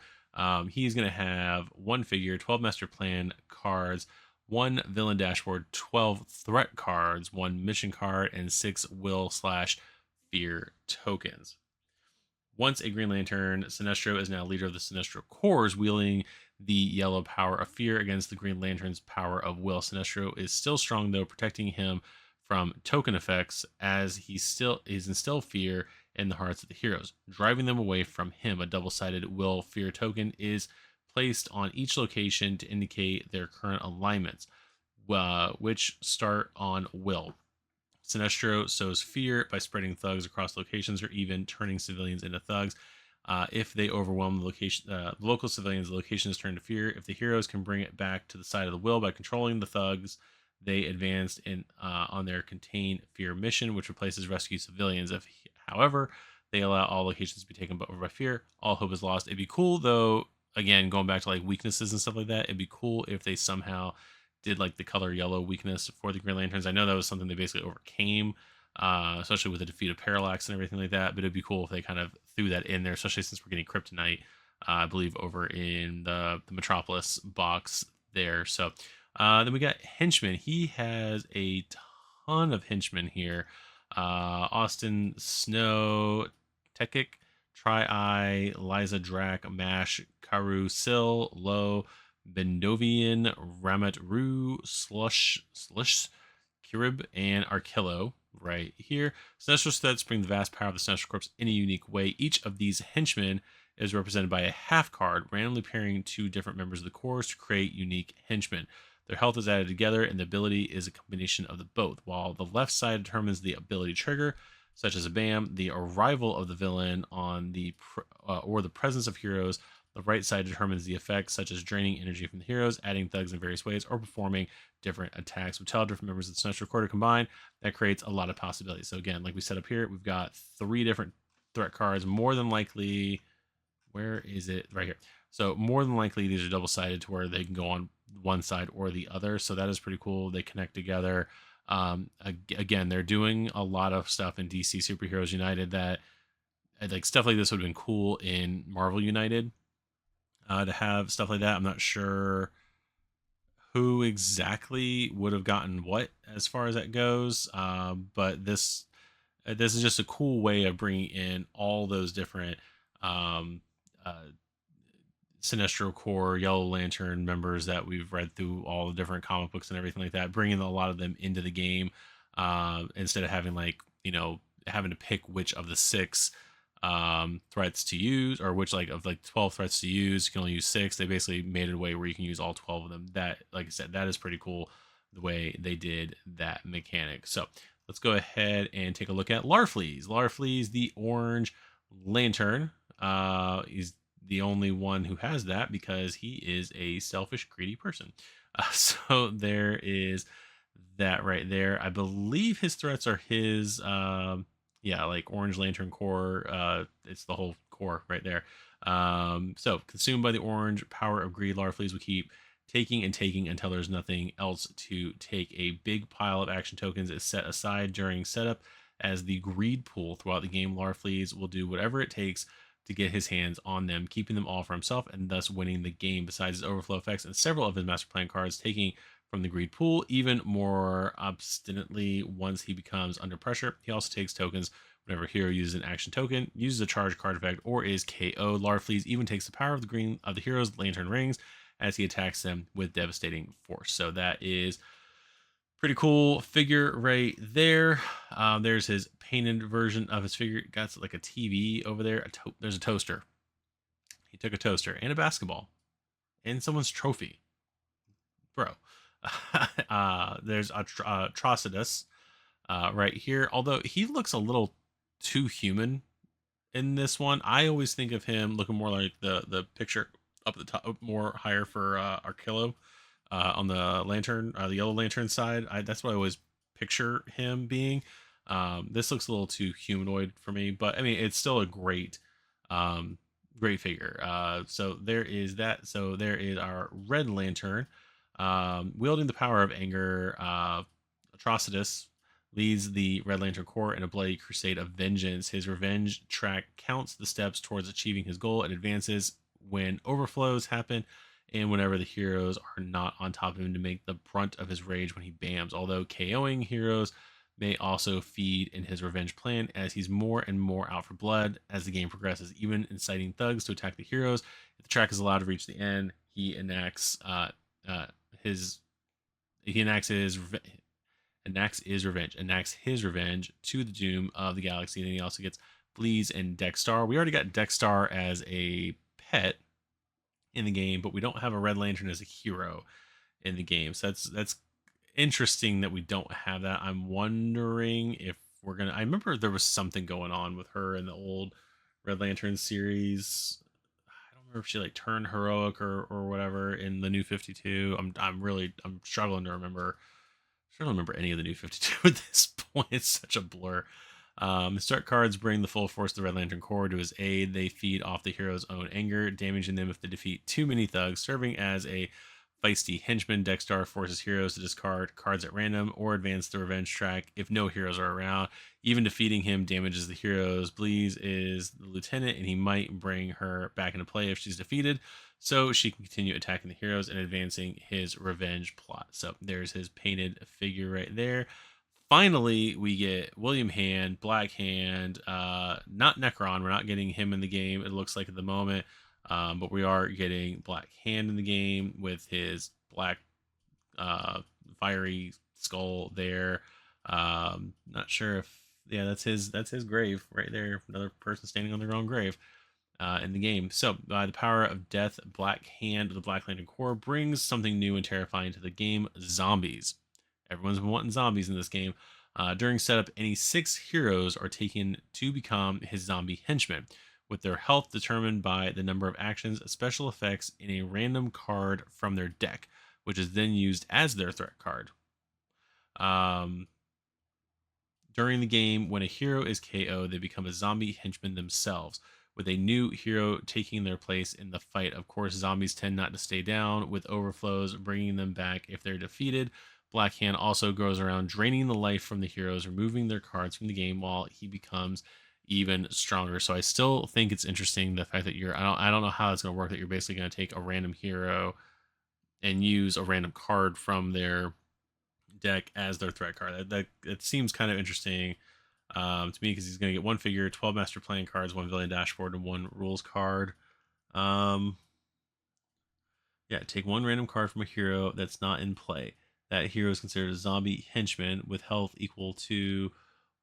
He's gonna have 1 figure, 12 master plan cards, 1 villain dashboard, 12 threat cards, 1 mission card, and 6 will/fear tokens. Once a Green Lantern, Sinestro is now leader of the Sinestro Corps, wielding the yellow power of fear against the Green Lantern's power of will. Sinestro is still strong, though, protecting him from token effects as he still is instill fear in the hearts of the heroes, driving them away from him. A double-sided will fear token is placed on each location to indicate their current alignments, which start on will. Sinestro sows fear by spreading thugs across locations or even turning civilians into thugs. If they overwhelm the local civilians, the location is turned to fear. If the heroes can bring it back to the side of the will by controlling the thugs, they advanced in on their contain fear mission, which replaces rescue civilians. If, however, they allow all locations to be taken over by fear, all hope is lost. It'd be cool though. Again, going back to like weaknesses and stuff like that, it'd be cool if they somehow did like the color yellow weakness for the Green Lanterns. I know that was something they basically overcame, especially with the defeat of Parallax and everything like that. But it'd be cool if they kind of threw that in there, especially since we're getting Kryptonite, I believe, over in the Metropolis box there. So then we got Henchman. He has a ton of henchmen here. Austin Snow, Tekik, Tri-Eye, Liza Drac, Mash, Karu, Sil, Lo, Bendovian, Ramat Ru, Slush, Kirib, and Arkillo right here. Sinestro stats bring the vast power of the Sinestro Corps in a unique way. Each of these henchmen is represented by a half card, randomly pairing two different members of the corps to create unique henchmen. Their health is added together, and the ability is a combination of the both. While the left side determines the ability trigger, such as a BAM, the arrival of the villain on or the presence of heroes. The right side determines the effects, such as draining energy from the heroes, adding thugs in various ways, or performing different attacks. With 12 different members of the Sinestro Quarter combined, that creates a lot of possibilities. So again, like we set up here, we've got 3 different threat cards. More than likely, where is it? Right here. So more than likely, these are double-sided to where they can go on one side or the other. So that is pretty cool. They connect together. Again, they're doing a lot of stuff in DC Superheroes United that like stuff like this would have been cool in Marvel United to have stuff like that. I'm not sure who exactly would have gotten what as far as that goes, but this is just a cool way of bringing in all those different um, uh, Sinestro Corps, Yellow Lantern members that we've read through all the different comic books and everything like that, bringing a lot of them into the game instead of having having to pick which of the 6 threats to use, or which of 12 threats to use. You can only use 6. They basically made it a way where you can use all 12 of them. That, like I said, that is pretty cool the way they did that mechanic. So let's go ahead and take a look at Larfleeze. Larfleeze, the orange lantern. He's the only one who has that because he is a selfish, greedy person. So there is that right there. I believe his threats are his, yeah, like Orange Lantern Core. It's the whole core right there. So consumed by the orange power of greed, Larfleeze will keep taking and taking until there's nothing else to take. A big pile of action tokens is set aside during setup as the greed pool throughout the game. Larfleeze will do whatever it takes to get his hands on them, keeping them all for himself and thus winning the game. Besides his overflow effects and several of his master plan cards, taking from the greed pool even more obstinately once he becomes under pressure. He also takes tokens whenever a hero uses an action token, uses a charge card effect, or is KO. Larfleeze even takes the power of the hero's lantern rings as he attacks them with devastating force. So that is pretty cool figure right there. There's his painted version of his figure. Got like a TV over there. There's a toaster. He took a toaster and a basketball and someone's trophy. Bro. There's a Atrocitus right here. Although he looks a little too human in this one. I always think of him looking more like the picture up at the top, more higher for Arcillo on the lantern, the Yellow Lantern side. That's what I always picture him being. This looks a little too humanoid for me, but I mean it's still a great figure. So there is that. So there is our Red Lantern, wielding the power of anger. Atrocitus leads the Red Lantern Corps in a bloody crusade of vengeance. His revenge track counts the steps towards achieving his goal and advances when overflows happen and whenever the heroes are not on top of him to make the brunt of his rage when he bams. Although KOing heroes may also feed in his revenge plan as he's more and more out for blood as the game progresses, even inciting thugs to attack the heroes. If the track is allowed to reach the end, he enacts his revenge to the doom of the galaxy. And he also gets Bleeze and Dexstar. We already got Dexstar as a pet in the game, but we don't have a Red Lantern as a hero in the game. So that's interesting that we don't have that. I'm wondering if we're gonna. I remember there was something going on with her in the old Red Lantern series. I don't remember if she turned heroic or whatever in the New 52. I'm struggling to remember. I don't remember any of the New 52 at this point. It's such a blur. Start cards bring the full force of the Red Lantern Corps to his aid. They feed off the hero's own anger, damaging them if they defeat too many thugs, serving as a feisty henchman. Dexstar forces heroes to discard cards at random or advance the revenge track if no heroes are around. Even defeating him damages the heroes. Bleeze is the lieutenant, and he might bring her back into play if she's defeated, so she can continue attacking the heroes and advancing his revenge plot. So there's his painted figure right there. Finally, we get William Hand, Black Hand, not Necron. We're not getting him in the game, it looks like at the moment. But we are getting Black Hand in the game with his black fiery skull there. Not sure if, yeah, that's his grave right there. Another person standing on their own grave. in the game. So, by the power of death, Black Hand of the Black Lantern Corps brings something new and terrifying to the game: zombies. Everyone's been wanting zombies in this game. During setup, any 6 heroes are taken to become his zombie henchmen, with their health determined by the number of actions, special effects, in a random card from their deck, which is then used as their threat card. Um, During the game, when a hero is KO'd, they become a zombie henchman themselves, with a new hero taking their place in the fight. Of course, zombies tend not to stay down, with overflows bringing them back if they're defeated. Black Hand also goes around draining the life from the heroes, removing their cards from the game while he becomes even stronger. So I still think it's interesting the fact that I don't know how it's going to work, that you're basically going to take a random hero and use a random card from their deck as their threat card. That it seems kind of interesting to me, because he's going to get one figure, 12 master playing cards, one villain dashboard, and one rules card. Um, yeah, take one random card from a hero that's not in play. That hero is considered a zombie henchman with health equal to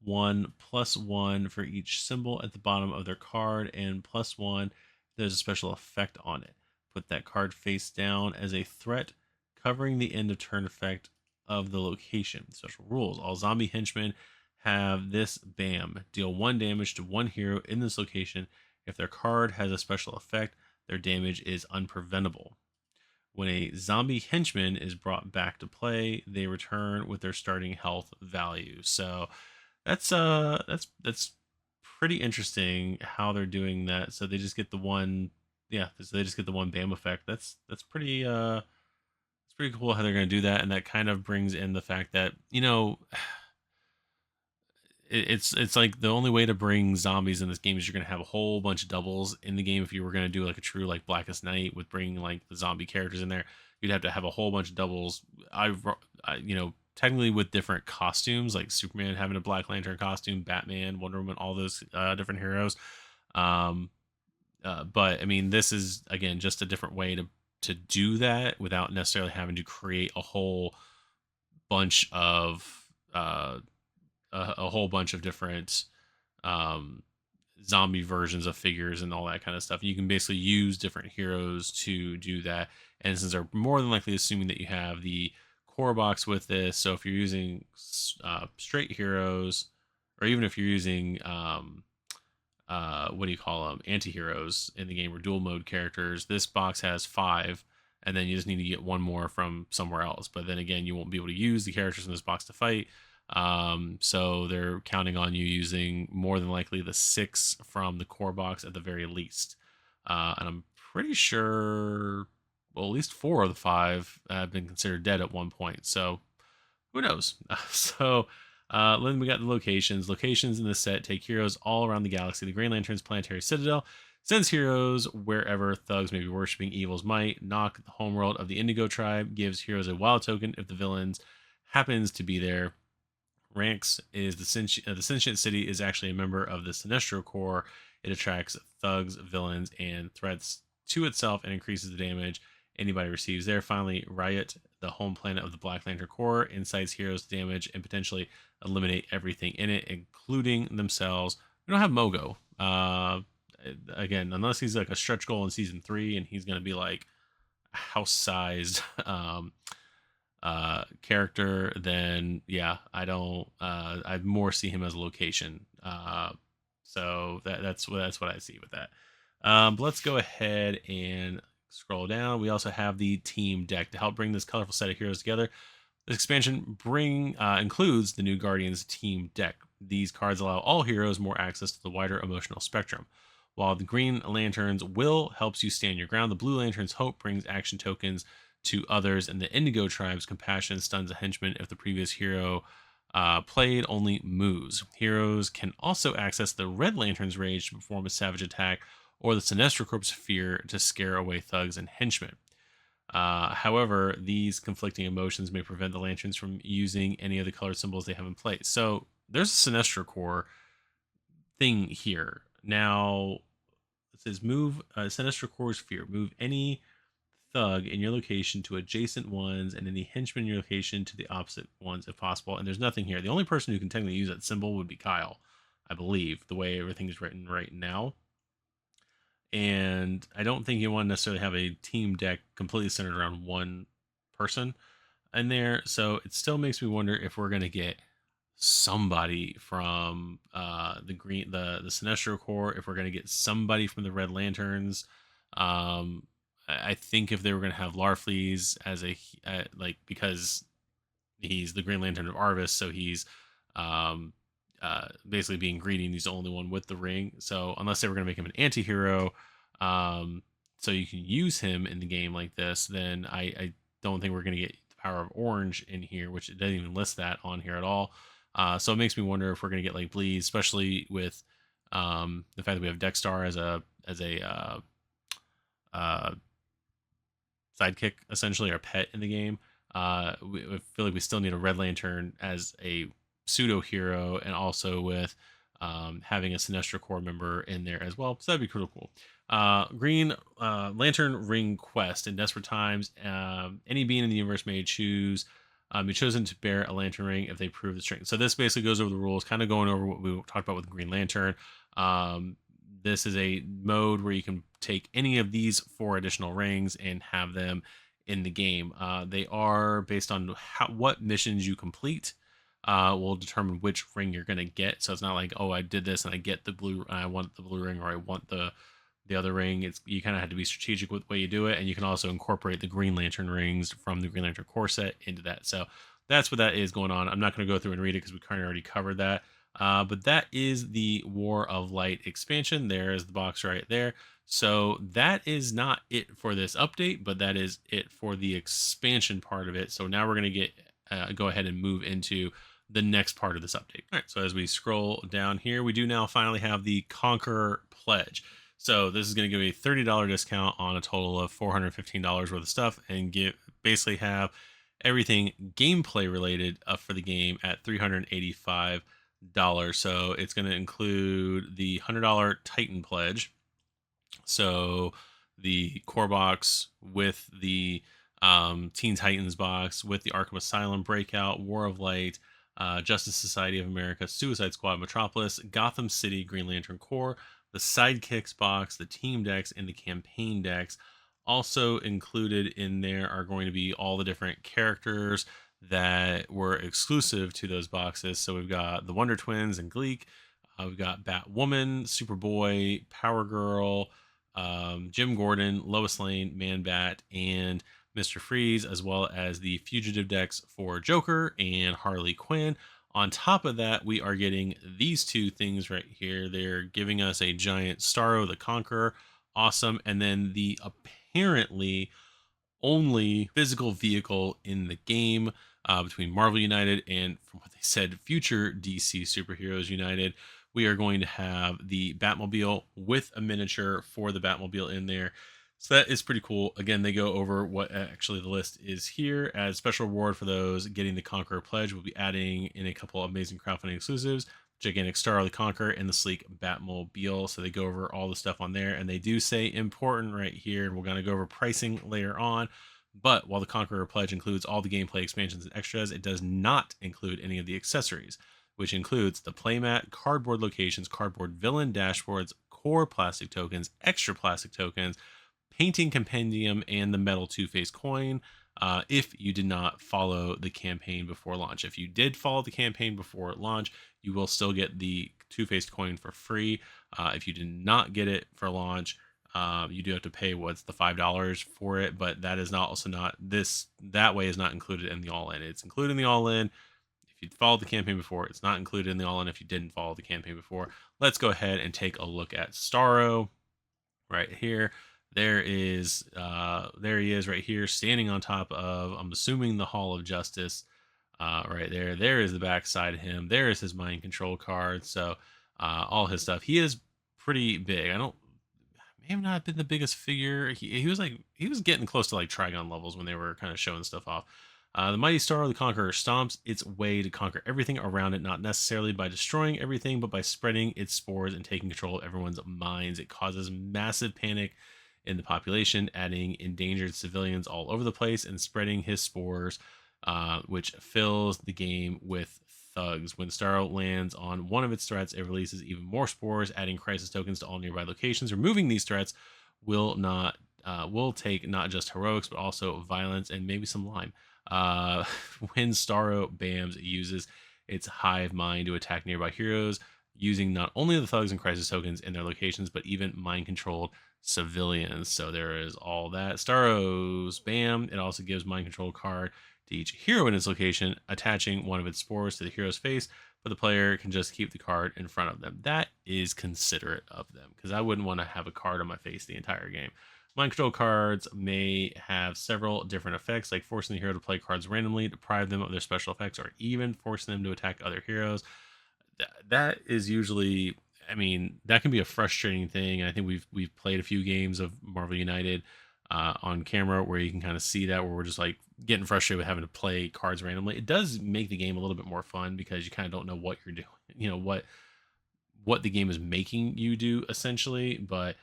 1+1 for each symbol at the bottom of their card, and +1 there's a special effect on it. Put that card face down as a threat, covering the end of turn effect of the location. Special rules: all zombie henchmen have this BAM. Deal 1 damage to one hero in this location. If their card has a special effect, their damage is unpreventable. When a zombie henchman is brought back to play, they return with their starting health value. So that's pretty interesting how they're doing that. So they just get the one, yeah, so they just get the one BAM effect. That's pretty it's pretty cool how they're going to do that, and that kind of brings in the fact that, it's like the only way to bring zombies in this game is you're going to have a whole bunch of doubles in the game. If you were going to do like a true like Blackest Night with bringing like the zombie characters in there, you'd have to have a whole bunch of doubles. Technically with different costumes, like Superman having a Black Lantern costume, Batman, Wonder Woman, all those different heroes. um but I mean, this is again just a different way to do that without necessarily having to create bunch of uh a whole bunch of different um, zombie versions of figures and all that kind of stuff. You can basically use different heroes to do that. And since they're more than likely assuming that you have the core box with this, so if you're using straight heroes, or even if you're using what do you call them, anti-heroes in the game, or dual mode characters, this box has 5, and then you just need to get one more from somewhere else. But then again, you won't be able to use the characters in this box to fight. So they're counting on you using more than likely the 6 from the core box at the very least. And I'm pretty sure, well, at least 4 of the 5 have been considered dead at one point. So who knows? Then we got the locations. Locations in the set take heroes all around the galaxy. The Green Lantern's planetary citadel sends heroes wherever thugs may be worshiping evil's might. Knock, the homeworld of the Indigo tribe, gives heroes a wild token if the villains happens to be there. Ranks is the sentient city is actually a member of the Sinestro Corps. It attracts thugs, villains, and threats to itself and increases the damage anybody receives there. Finally, Riot, the home planet of the Black Lantern Corps, incites heroes to damage and potentially eliminate everything in it, including themselves. We don't have Mogo. Again, unless he's like a stretch goal in season 3 and he's going to be like house sized character, then yeah, I more see him as a location. So that's what I see with that. But let's go ahead and scroll down. We also have the team deck to help bring this colorful set of heroes together. This expansion includes the new Guardians team deck. These cards allow all heroes more access to the wider emotional spectrum. While the Green Lantern's Will helps you stand your ground, the Blue Lantern's Hope brings action tokens to others, and the Indigo Tribe's Compassion stuns a henchman if the previous hero played only moves. Heroes can also access the Red Lantern's Rage to perform a savage attack, or the Sinestro Corp's Fear to scare away thugs and henchmen. However, these conflicting emotions may prevent the Lanterns from using any of the colored symbols they have in place. So there's a Sinestro Corps thing here. Now, it says move Sinestro Corps Fear. Move any thug in your location to adjacent ones, and any henchman in your location to the opposite ones if possible. And there's nothing here. The only person who can technically use that symbol would be Kyle, I believe, the way everything is written right now. And I don't think you want to necessarily have a team deck completely centered around one person in there. So it still makes me wonder if we're going to get somebody from the Sinestro Corps, if we're going to get somebody from the Red Lanterns. I think if they were going to have Larfleeze as like, because he's the Green Lantern of Arvis, so he's um, basically being greedy, and he's the only one with the ring. So unless they were going to make him an anti-hero, um, so you can use him in the game like this, then I don't think we're going to get the power of Orange in here, which it doesn't even list that on here at all. So it makes me wonder if we're going to get like Bleed, especially with the fact that we have Dexstar as a uh, sidekick, essentially, our pet in the game. I feel like we still need a Red Lantern as a pseudo hero, and also with having a Sinestro Corps member in there as well. So that'd be pretty cool. Green Lantern Ring Quest. In desperate times, any being in the universe may choose be chosen to bear a lantern ring if they prove the strength. So this basically goes over the rules, kind of going over what we talked about with Green Lantern. Um, this is a mode where you can take any of these 4 additional rings and have them in the game. They are based on what missions you complete. Will determine which ring you're going to get. So it's not like, oh, I did this and I get the blue, and I want the blue ring, or I want the other ring. It's, you kind of have to be strategic with the way you do it, and you can also incorporate the Green Lantern rings from the Green Lantern core set into that. So that's what that is going on. I'm not going to go through and read it because we kind of already covered that. But that is the War of Light expansion. There is the box right there. So that is not it for this update, but that is it for the expansion part of it. So now we're going to go ahead and move into the next part of this update. All right, so as we scroll down here, we do now finally have the Conqueror Pledge. So this is going to give a $30 discount on a total of $415 worth of stuff, and basically have everything gameplay related for the game at $385. So it's going to include the $100 Titan Pledge, so the core box with the Teen Titans box, with the Arkham Asylum Breakout, War of Light, Justice Society of America, Suicide Squad, Metropolis, Gotham City, Green Lantern Corps, the Sidekicks box, the team decks, and the campaign decks. Also included in there are going to be all the different characters that were exclusive to those boxes. So we've got the Wonder Twins and Gleek. We've got Batwoman, Superboy, Power Girl, Jim Gordon, Lois Lane, Man Bat, and Mr. Freeze, as well as the fugitive decks for Joker and Harley Quinn. On top of that, we are getting these 2 things right here. They're giving us a giant Starro the Conqueror. Awesome. And then the apparently only physical vehicle in the game between Marvel United and, from what they said, future DC Superheroes United. We are going to have the Batmobile with a miniature for the Batmobile in there. So that is pretty cool. Again, they go over what actually the list is here. As special reward for those getting the Conqueror Pledge, we'll be adding in a couple of amazing crowdfunding exclusives, gigantic Star of the Conqueror, and the sleek Batmobile. So they go over all the stuff on there, and they do say important right here, and we're going to go over pricing later on. But while the Conqueror Pledge includes all the gameplay expansions and extras, it does not include any of the accessories, which includes the playmat, cardboard locations, cardboard villain dashboards, core plastic tokens, extra plastic tokens, painting compendium, and the metal Two-Face coin. If you did not follow the campaign before launch. If you did follow the campaign before launch, you will still get the Two-Faced coin for free. If you did not get it for launch, you do have to pay what's the $5 for it, but that is not also not this that way is not included in the all-in. It's included in the all-in if you followed the campaign before. It's not included in the all-in if you didn't follow the campaign before. Let's go ahead and take a look at Starro right here. There he is right here, standing on top of, I'm assuming, the Hall of Justice. Right there. There is the backside of him. There is his mind control card. So all his stuff. He is pretty big. May have not been the biggest figure. He was getting close to like Trigon levels when they were kind of showing stuff off. The mighty Star of the Conqueror stomps its way to conquer everything around it, not necessarily by destroying everything, but by spreading its spores and taking control of everyone's minds. It causes massive panic in the population, adding endangered civilians all over the place and spreading his spores, which fills the game with thugs. When Starro lands on one of its threats, it releases even more spores, adding crisis tokens to all nearby locations. Removing these threats will take not just heroics but also violence and maybe some lime. Uh, when Starro Bams uses its hive mind to attack nearby heroes, using not only the thugs and crisis tokens in their locations, but even mind controlled civilians. So there is all that. Starro's Bam. It also gives mind control card to each hero in its location, attaching one of its spores to the hero's face, but the player can just keep the card in front of them. That is considerate of them, because I wouldn't want to have a card on my face the entire game. Mind control cards may have several different effects, like forcing the hero to play cards randomly, deprive them of their special effects, or even forcing them to attack other heroes. That is usually, I mean, that can be a frustrating thing. I think we've played a few games of Marvel United on camera where you can kind of see that, where we're just like getting frustrated with having to play cards randomly. It does make the game a little bit more fun because you kind of don't know what you're doing, what the game is making you do essentially. But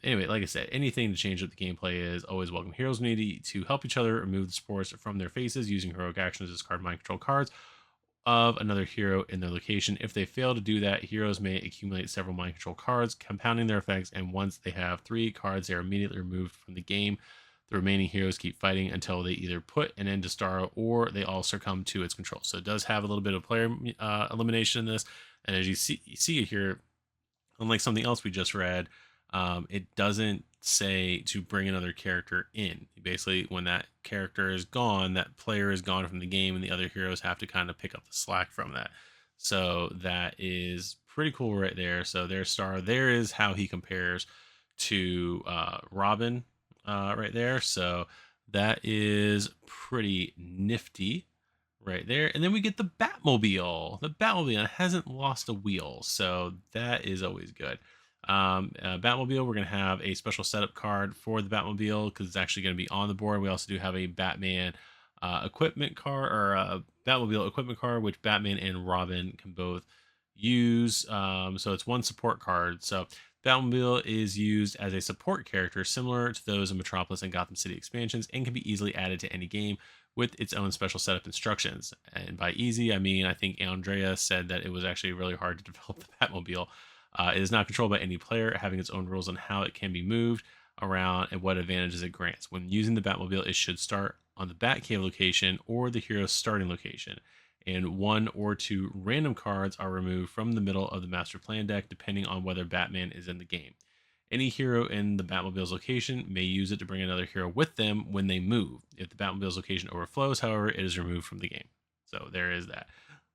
anyway, like I said, anything to change up the gameplay is always welcome. Heroes need to help each other remove the spores from their faces using heroic actions to discard mind control cards of another hero in their location. If they fail to do that, heroes may accumulate several mind control cards, compounding their effects, and once they have 3 cards, they are immediately removed from the game. The remaining heroes keep fighting until they either put an end to Starro or they all succumb to its control. So it does have a little bit of player elimination in this, and as you see it here, unlike something else we just read, it doesn't say to bring another character in. Basically, when that character is gone, that player is gone from the game, and the other heroes have to kind of pick up the slack from that. So that is pretty cool right there. So there's Star. There is how he compares to Robin right there. So that is pretty nifty right there. And then we get the Batmobile. The Batmobile hasn't lost a wheel, so that is always good. Batmobile, we're going to have a special setup card for the Batmobile because it's actually going to be on the board. We also do have a Batman equipment card, or a Batmobile equipment card, which Batman and Robin can both use. So it's one support card. So Batmobile is used as a support character similar to those in Metropolis and Gotham City expansions, and can be easily added to any game with its own special setup instructions. And by easy, I mean, I think Andrea said that it was actually really hard to develop the Batmobile. It is not controlled by any player, having its own rules on how it can be moved around and what advantages it grants. When using the Batmobile, it should start on the Batcave location or the hero's starting location, and 1 or 2 random cards are removed from the middle of the master plan deck depending on whether Batman is in the game. Any hero in the Batmobile's location may use it to bring another hero with them when they move. If the Batmobile's location overflows, however, it is removed from the game. So there is that.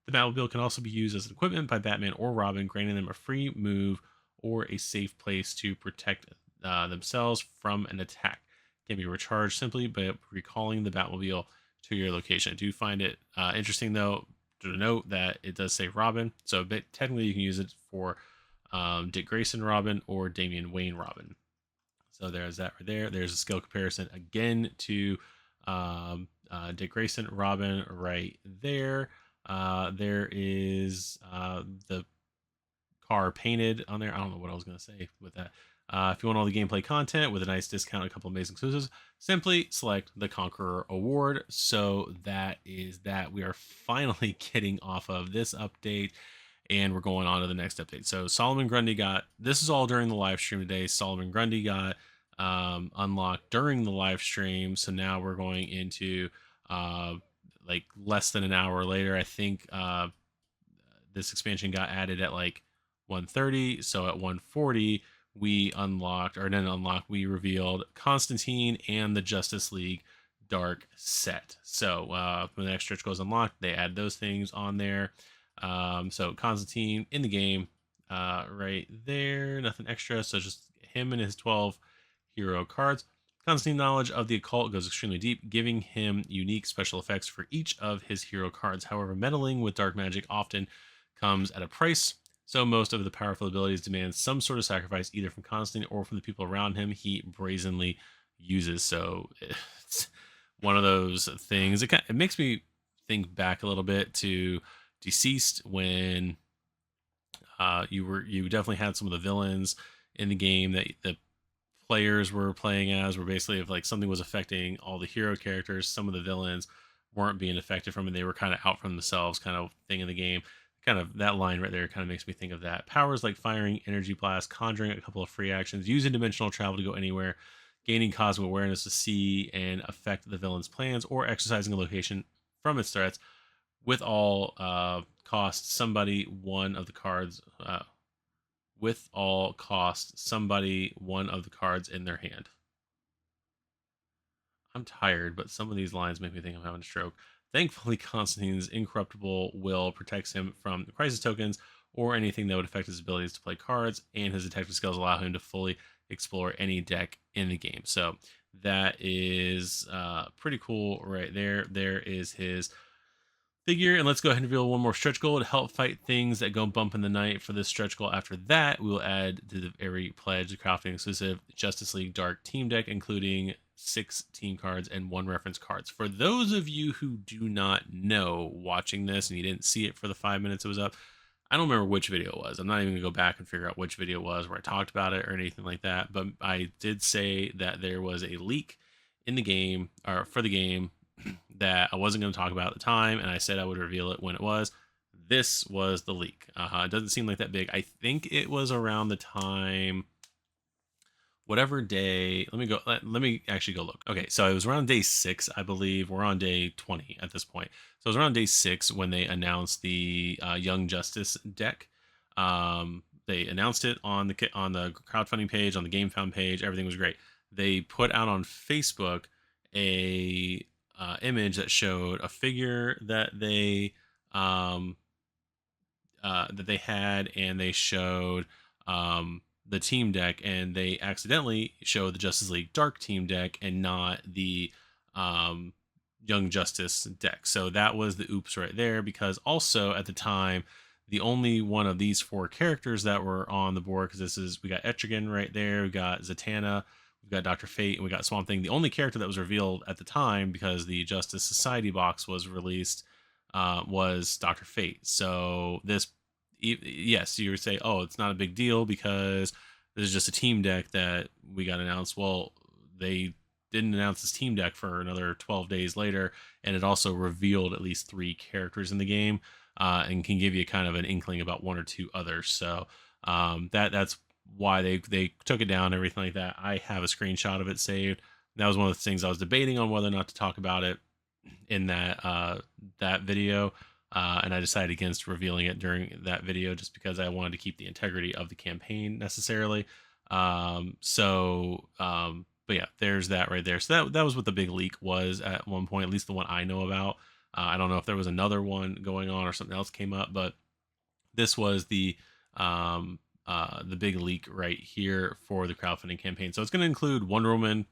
The Batmobile can also be used as an equipment by Batman or Robin, granting them a free move or a safe place to protect themselves from an attack. It can be recharged simply by recalling the Batmobile to your location. I do find it interesting, though, to note that it does say Robin. So technically you can use it for Dick Grayson Robin or Damian Wayne Robin. So there's that right there. There's a skill comparison again to Dick Grayson Robin right there. There is the car painted on there. I don't know what I was going to say with that. If you want all the gameplay content with a nice discount, a couple amazing exclusives, simply select the Conqueror Award. So that is that. We are finally getting off of this update, and we're going on to the next update. So Solomon Grundy got, this is all during the live stream today. Solomon Grundy got unlocked during the live stream. So now we're going into like less than an hour later. I think this expansion got added at like 1:30. So at 1:40, we unlocked, or didn't unlock, we revealed Constantine and the Justice League Dark set. So when the next stretch goes unlocked, they add those things on there. So Constantine in the game right there, nothing extra. So just him and his 12 hero cards. Constantine's knowledge of the occult goes extremely deep, giving him unique special effects for each of his hero cards. However, meddling with dark magic often comes at a price, so most of the powerful abilities demand some sort of sacrifice, either from Constantine or from the people around him he brazenly uses. So it's one of those things. It makes me think back a little bit to Deceased, when you definitely had some of the villains in the game that the players were playing as, were basically, if like something was affecting all the hero characters, some of the villains weren't being affected from it. They were kind of out from themselves, kind of thing in the game. Kind of that line right there kind of makes me think of that. Powers like firing energy blast, conjuring a couple of free actions, using dimensional travel to go anywhere, gaining cosmic awareness to see and affect the villain's plans, or exercising a location from its threats. With all costs, somebody one of the cards. With all costs, somebody one of the cards in their hand. I'm tired, but some of these lines make me think I'm having a stroke. Thankfully, Constantine's incorruptible will protects him from the crisis tokens or anything that would affect his abilities to play cards, and his detective skills allow him to fully explore any deck in the game. So that is pretty cool right there. There is his figure, and let's go ahead and reveal one more stretch goal to help fight things that go bump in the night. For this stretch goal after that, we will add to the every pledge the crafting exclusive Justice League Dark team deck, including 6 team cards and 1 reference cards. For those of you who do not know, watching this and you didn't see it for the 5 minutes it was up, I don't remember which video it was. I'm not even gonna go back and figure out which video it was where I talked about it or anything like that, but I did say that there was a leak in the game, or for the game, that I wasn't going to talk about at the time, and I said I would reveal it when it was. This was the leak. It doesn't seem like that big. I think it was around the time, whatever day. Let me go. Let me actually go look. Okay, so it was around day 6, I believe. We're on day 20 at this point. So it was around day 6 when they announced the Young Justice deck. They announced it on the crowdfunding page, on the Gamefound page. Everything was great. They put out on Facebook a image that showed a figure that they had, and they showed the team deck, and they accidentally showed the Justice League Dark team deck and not the Young Justice deck. So that was the oops right there, because also at the time, the only one of these 4 characters that were on the board, because we got Etrigan right there, we got Zatanna, we've got Dr. Fate, and we got Swamp Thing. The only character that was revealed at the time, because the Justice Society box was released, was Dr. Fate. So this, yes, you would say, oh, it's not a big deal because this is just a team deck that we got announced. Well, they didn't announce this team deck for another 12 days later, and it also revealed at least 3 characters in the game, and can give you kind of an inkling about 1 or 2 others. So that's why they took it down, everything like that. I have a screenshot of it saved. That was one of the things I was debating on whether or not to talk about it in that video, and I decided against revealing it during that video just because I wanted to keep the integrity of the campaign necessarily. But yeah, there's that right there. So that was what the big leak was at one point, at least the one I know about. I don't know if there was another one going on or something else came up, but this was the big leak right here for the crowdfunding campaign. So it's going to include Wonder Woman,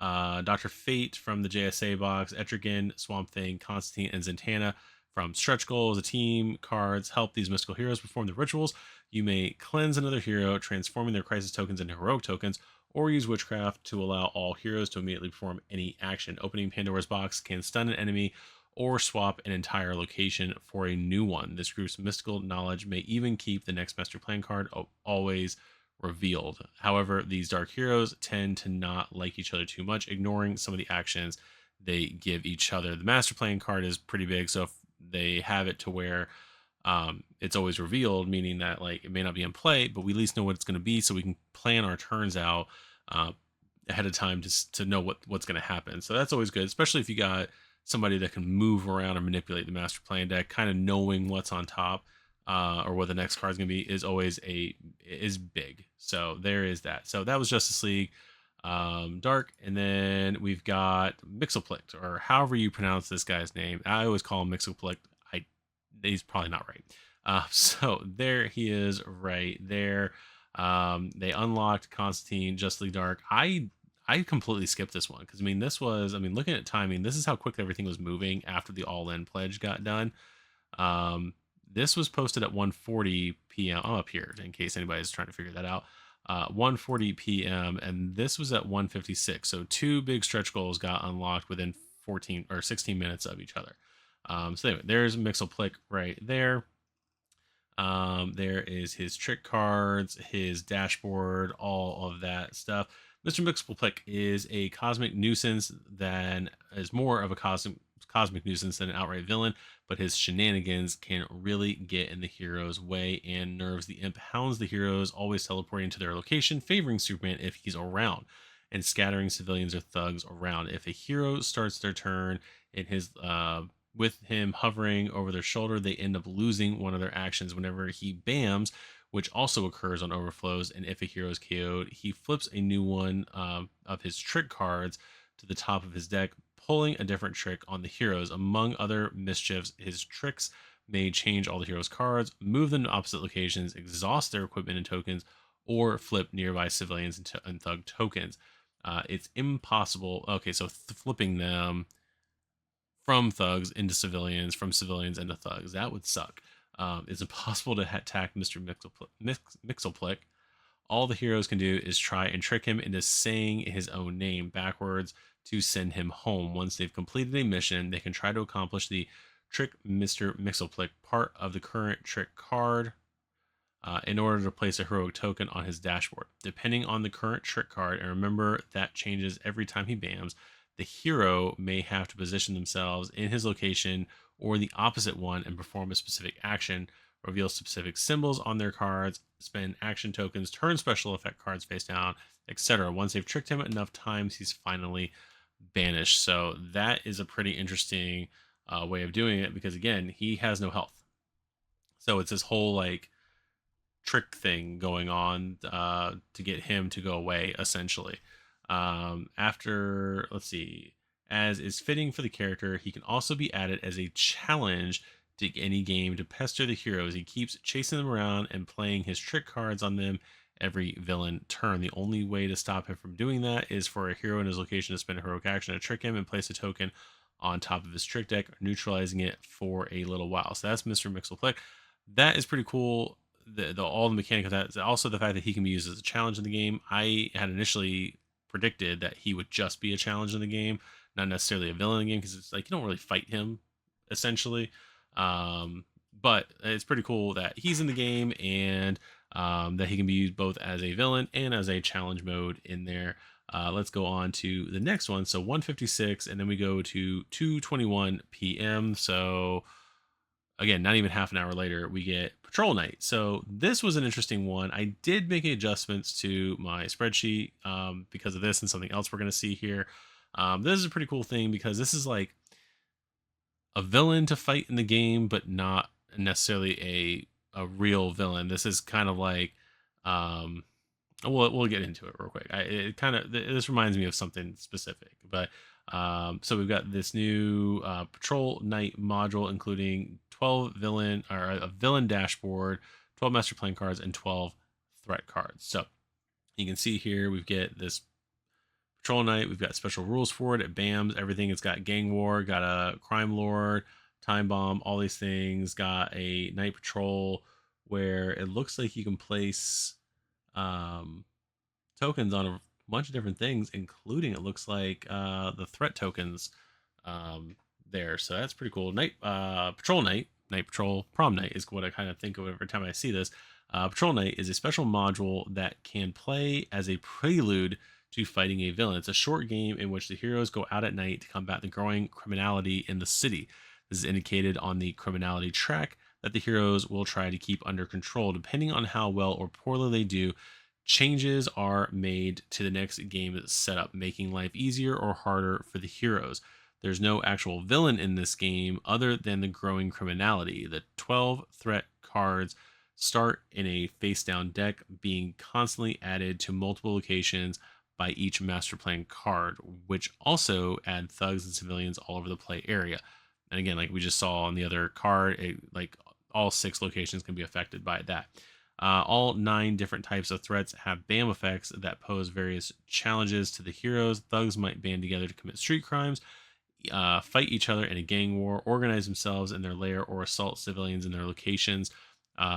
Dr. Fate from the JSA box, Etrigan, Swamp Thing, Constantine, and Zatanna from stretch goals. The team cards help these mystical heroes perform their rituals. You may cleanse another hero, transforming their crisis tokens into heroic tokens, or use witchcraft to allow all heroes to immediately perform any action. Opening Pandora's box can stun an enemy or swap an entire location for a new one. This group's mystical knowledge may even keep the next master plan card always revealed. However, these dark heroes tend to not like each other too much, ignoring some of the actions they give each other. The master plan card is pretty big, so if they have it to where it's always revealed, meaning that like it may not be in play, but we at least know what it's going to be, so we can plan our turns out ahead of time to know what's going to happen. So that's always good, especially if you got somebody that can move around and manipulate the master plan deck. Kind of knowing what's on top, or what the next card is going to be, is big. So there is that. So that was Justice League Dark, and then we've got Mixoplict, or however you pronounce this guy's name. I always call him Mixoplict. He's probably not right. So there he is right there. They unlocked Constantine, Justice League Dark. I completely skipped this one because looking at timing, this is how quick everything was moving after the all-in pledge got done. This was posted at 1:40 p.m. I'm up here in case anybody's trying to figure that out. 1:40 p.m. and this was at 1:56. So 2 big stretch goals got unlocked within 14 or 16 minutes of each other. So anyway, there's Mixoplick right there. There is his trick cards, his dashboard, all of that stuff. Mr. Mixoplick is a cosmic nuisance that is more of a cosmic cosmic nuisance than an outright villain, but his shenanigans can really get in the hero's way and nerves. The imp hounds the heroes, always teleporting to their location, favoring Superman if he's around, and scattering civilians or thugs around. If a hero starts their turn in his with him hovering over their shoulder, they end up losing one of their actions whenever he bams, which also occurs on overflows. And if a hero is KO'd, he flips a new one of his trick cards to the top of his deck, pulling a different trick on the heroes. Among other mischiefs, his tricks may change all the heroes' cards, move them to opposite locations, exhaust their equipment and tokens, or flip nearby civilians and thug tokens. It's impossible. Okay, so flipping them from thugs into civilians, from civilians into thugs. That would suck. It's impossible to attack Mr. Mixelplick. All the heroes can do is try and trick him into saying his own name backwards to send him home. Once they've completed a mission, they can try to accomplish the trick Mr. Mixelplick part of the current trick card in order to place a heroic token on his dashboard. Depending on the current trick card, and remember that changes every time he bams, the hero may have to position themselves in his location or the opposite one and perform a specific action, reveal specific symbols on their cards, spend action tokens, turn special effect cards face down, etc. Once they've tricked him enough times, he's finally banished. So that is a pretty interesting way of doing it, because again, he has no health. So it's this whole like trick thing going on to get him to go away, essentially. After, let's see, as is fitting for the character, he can also be added as a challenge to any game to pester the heroes. He keeps chasing them around and playing his trick cards on them every villain turn. The only way to stop him from doing that is for a hero in his location to spend a heroic action to trick him and place a token on top of his trick deck, neutralizing it for a little while. So that's Mr. Mixelplick. That is pretty cool. All the mechanic of that is also the fact that he can be used as a challenge in the game. I had initially predicted that he would just be a challenge in the game, not necessarily a villain in the game, because it's like you don't really fight him, essentially. But it's pretty cool that he's in the game, and that he can be used both as a villain and as a challenge mode in there. Let's go on to the next one. So 1:56, and then we go to 2:21 p.m. So again, not even half an hour later, we get Patrol Night. So this was an interesting one. I did make adjustments to my spreadsheet because of this and something else we're going to see here. This is a pretty cool thing because this is like a villain to fight in the game, but not necessarily a real villain. This is kind of like, we'll get into it real quick. This reminds me of something specific, but so we've got this new Patrol Night module, including 12 villain or a villain dashboard, 12 master plan cards, and 12 threat cards. So you can see here we've got this Patrol Night. We've got special rules for it. It bams everything. It's got gang war, got a crime lord, time bomb, all these things. Got a night patrol where it looks like you can place tokens on a bunch of different things, including it looks like the threat tokens there. So that's pretty cool. Patrol Night, Night Patrol, Prom Night is what I kind of think of every time I see this. Patrol Night is a special module that can play as a prelude to fighting a villain. It's a short game in which the heroes go out at night to combat the growing criminality in the city. This is indicated on the criminality track that the heroes will try to keep under control. Depending on how well or poorly they do, changes are made to the next game setup, making life easier or harder for the heroes. There's no actual villain in this game other than the growing criminality. The 12 threat cards start in a face down deck, being constantly added to multiple locations by each master plan card, which also add thugs and civilians all over the play area. And again, like we just saw on the other card, like all 6 locations can be affected by that. All 9 different types of threats have BAM effects that pose various challenges to the heroes. Thugs might band together to commit street crimes, fight each other in a gang war, organize themselves in their lair, or assault civilians in their locations.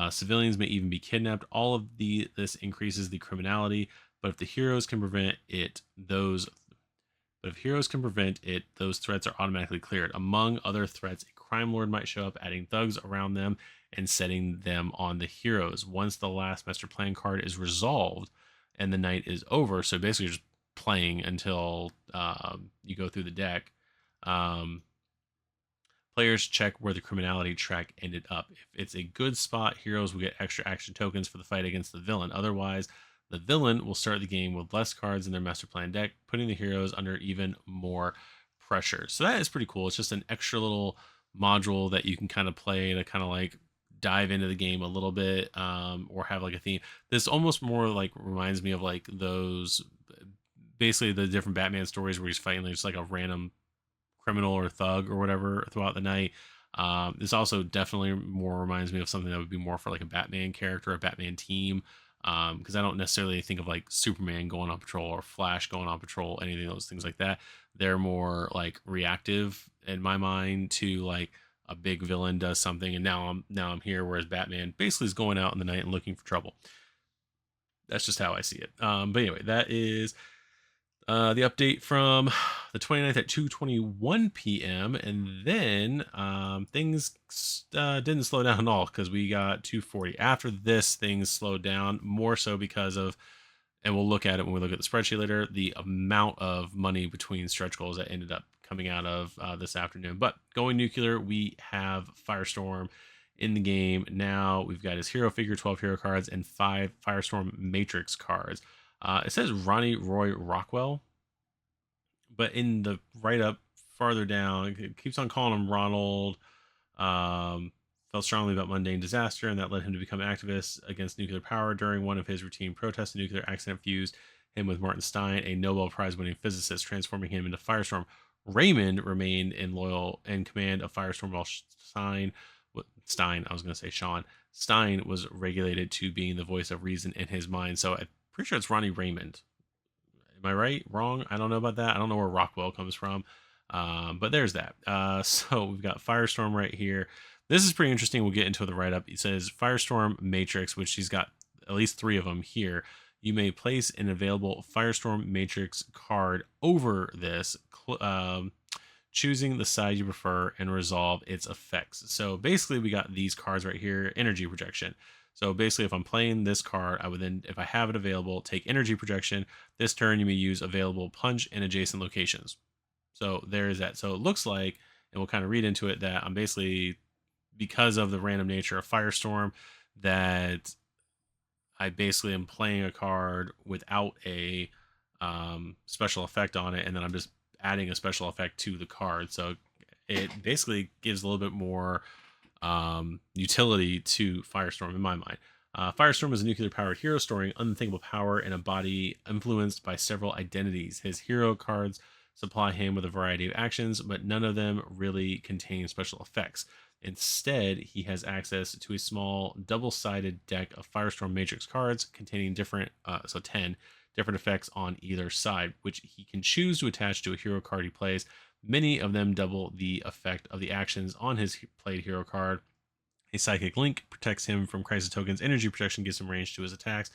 Civilians may even be kidnapped. All of this increases the criminality, but if heroes can prevent it, those threats are automatically cleared. Among other threats, a crime lord might show up, adding thugs around them and setting them on the heroes. Once the last master plan card is resolved and the night is over, so basically just playing until you go through the deck, Players check where the criminality track ended up. If it's a good spot, heroes will get extra action tokens for the fight against the villain. Otherwise, the villain will start the game with less cards in their master plan deck, putting the heroes under even more pressure. So that is pretty cool. It's just an extra little module that you can kind of play to kind of like dive into the game a little bit, or have like a theme. This almost more like reminds me of like those, basically the different Batman stories where he's fighting like, just like a random criminal or thug or whatever throughout the night. This also definitely more reminds me of something that would be more for like a Batman character, a Batman team. Because I don't necessarily think of like Superman going on patrol or Flash going on patrol, anything of those things like that. They're more like reactive in my mind to like a big villain does something, and now I'm here. Whereas Batman basically is going out in the night and looking for trouble. That's just how I see it. But anyway, that is the update from the 29th at 2:21 p.m. And then things didn't slow down at all because we got 2:40. After this, things slowed down more so because of, and we'll look at it when we look at the spreadsheet later, the amount of money between stretch goals that ended up coming out of this afternoon. But going nuclear, we have Firestorm in the game now. We've got his hero figure, 12 hero cards, and 5 Firestorm Matrix cards. It says Ronnie Roy Rockwell, but in the write up farther down, it keeps on calling him Ronald. Felt strongly about mundane disaster, and that led him to become an activist against nuclear power. During one of his routine protests, a nuclear accident fused him with Martin Stein, a Nobel Prize winning physicist, transforming him into Firestorm. Raymond remained in command of Firestorm while I was going to say Sean. Stein was regulated to being the voice of reason in his mind. So I'm pretty sure it's Ronnie Raymond. Am I right? Wrong? I don't know about that. I don't know where Rockwell comes from. But there's that. So we've got Firestorm right here. This is pretty interesting. We'll get into the write-up. It says Firestorm Matrix, which he's got at least 3 of them here. You may place an available Firestorm Matrix card over this, choosing the side you prefer and resolve its effects. So basically we got these cards right here, energy projection. So basically if I'm playing this card, I would then, if I have it available, take energy projection. This turn you may use available punch in adjacent locations. So there is that. So it looks like, and we'll kind of read into it, that I'm basically, because of the random nature of Firestorm, that I basically am playing a card without a special effect on it, and then I'm just adding a special effect to the card. So it basically gives a little bit more utility to Firestorm in my mind. Firestorm is a nuclear-powered hero storing unthinkable power in a body influenced by several identities. His hero cards supply him with a variety of actions, but none of them really contain special effects. Instead, he has access to a small double-sided deck of Firestorm Matrix cards containing 10 different effects on either side, which he can choose to attach to a hero card he plays. Many of them double the effect of the actions on his played hero card. A Psychic Link protects him from crisis tokens. Energy protection gives him range to his attacks.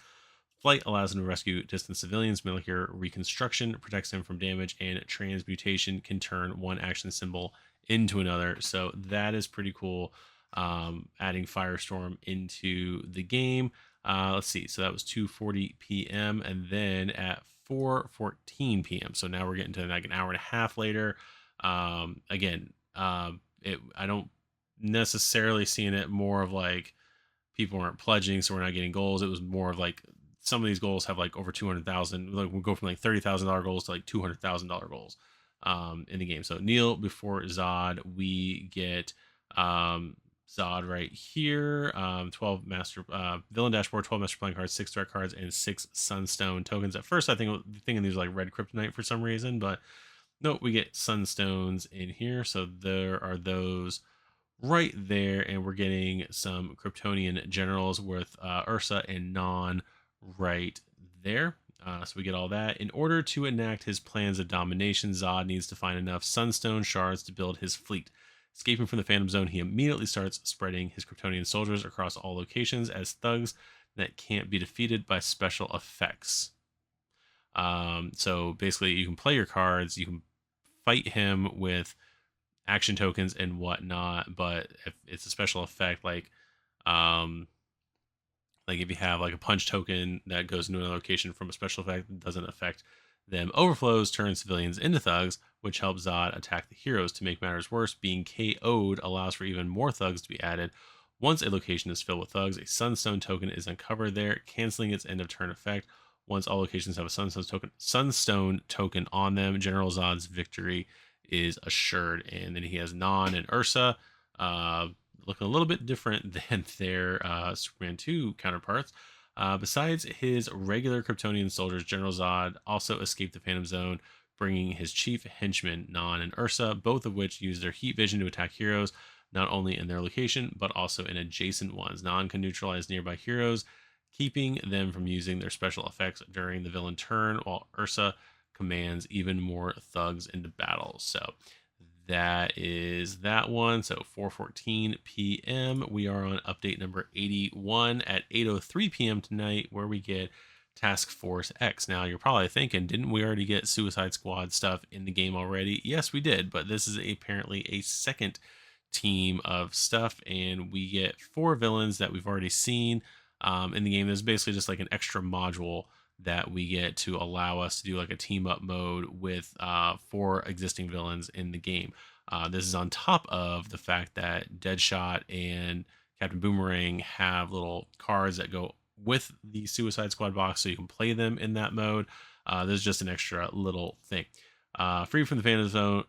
Flight allows him to rescue distant civilians. Molecular Reconstruction protects him from damage, and Transmutation can turn one action symbol into another. So that is pretty cool, adding Firestorm into the game. Let's see. So that was 2:40 p.m. and then at 4:14 p.m. So now we're getting to like an hour and a half later. Again, I don't necessarily seeing it more of like people weren't pledging, so we're not getting goals. It was more of like some of these goals have like over 200,000. Like we'll go from like $30,000 goals to like $200,000 goals in the game. So kneel before Zod. We get Zod right here. 12 master villain dashboard, 12 master plan cards, 6 threat cards, and 6 sunstone tokens. At first, I think thinking these are like red kryptonite for some reason, but no, we get sunstones in here. So there are those right there, and we're getting some Kryptonian generals with Ursa and Non right there. So we get all that. In order to enact his plans of domination, Zod needs to find enough sunstone shards to build his fleet. Escaping from the Phantom Zone, he immediately starts spreading his Kryptonian soldiers across all locations as thugs that can't be defeated by special effects. So basically, you can play your cards, you can fight him with action tokens and whatnot, but if it's a special effect, like if you have like a punch token that goes into another location from a special effect that doesn't affect them, overflows turn civilians into thugs, which helps Zod attack the heroes. To make matters worse, being KO'd allows for even more thugs to be added. Once a location is filled with thugs, a Sunstone token is uncovered there, canceling its end of turn effect. Once all locations have a Sunstone token on them, General Zod's victory is assured. And then he has Non and Ursa, uh, looking a little bit different than their Superman 2 counterparts. Besides his regular Kryptonian soldiers, General Zod also escaped the Phantom Zone, bringing his chief henchmen, Non and Ursa, both of which use their heat vision to attack heroes, not only in their location, but also in adjacent ones. Non can neutralize nearby heroes, keeping them from using their special effects during the villain turn, while Ursa commands even more thugs into battle. So that is that one. So 4:14 p.m. We are on update number 81 at 8:03 p.m. tonight, where we get Task Force X. Now you're probably thinking, didn't we already get Suicide Squad stuff in the game already? Yes, we did, but this is apparently a second team of stuff, and we get 4 villains that we've already seen in the game. There's basically just like an extra module that we get to allow us to do like a team up mode with 4 existing villains in the game. This is on top of the fact that Deadshot and Captain Boomerang have little cards that go with the Suicide Squad box, so you can play them in that mode. There's just an extra little thing. Free from the Phantom Zone.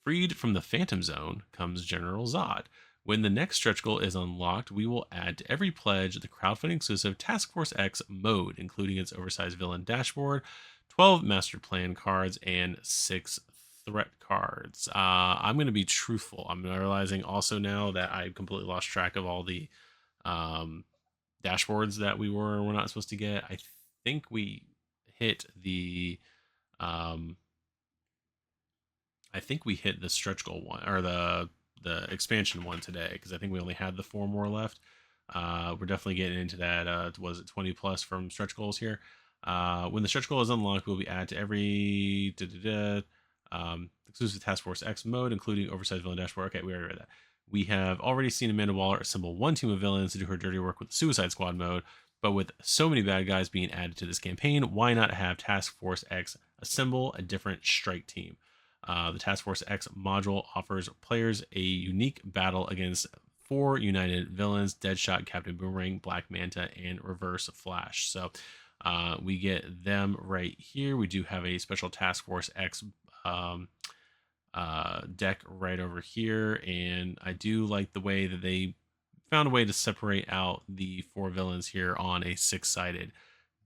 Freed from the Phantom Zone comes General Zod. When the next stretch goal is unlocked, we will add to every pledge the crowdfunding exclusive Task Force X mode, including its oversized villain dashboard, 12 master plan cards, and 6 threat cards. I'm going to be truthful. I'm realizing also now that I completely lost track of all the dashboards that we're not supposed to get. I think we hit the stretch goal one, or the expansion one today, because I think we only had the 4 more left. We're definitely getting into that. Was it 20 plus from stretch goals here? When the stretch goal is unlocked, we'll be added to every exclusive Task Force X mode, including oversized villain dashboard. Okay, we already read that. We have already seen Amanda Waller assemble one team of villains to do her dirty work with the Suicide Squad mode, but with so many bad guys being added to this campaign, why not have Task Force X assemble a different strike team? The Task Force X module offers players a unique battle against 4 united villains: Deadshot, Captain Boomerang, Black Manta, and Reverse Flash. So we get them right here. We do have a special Task Force X deck right over here, and I do like the way that they found a way to separate out the 4 villains here on a 6-sided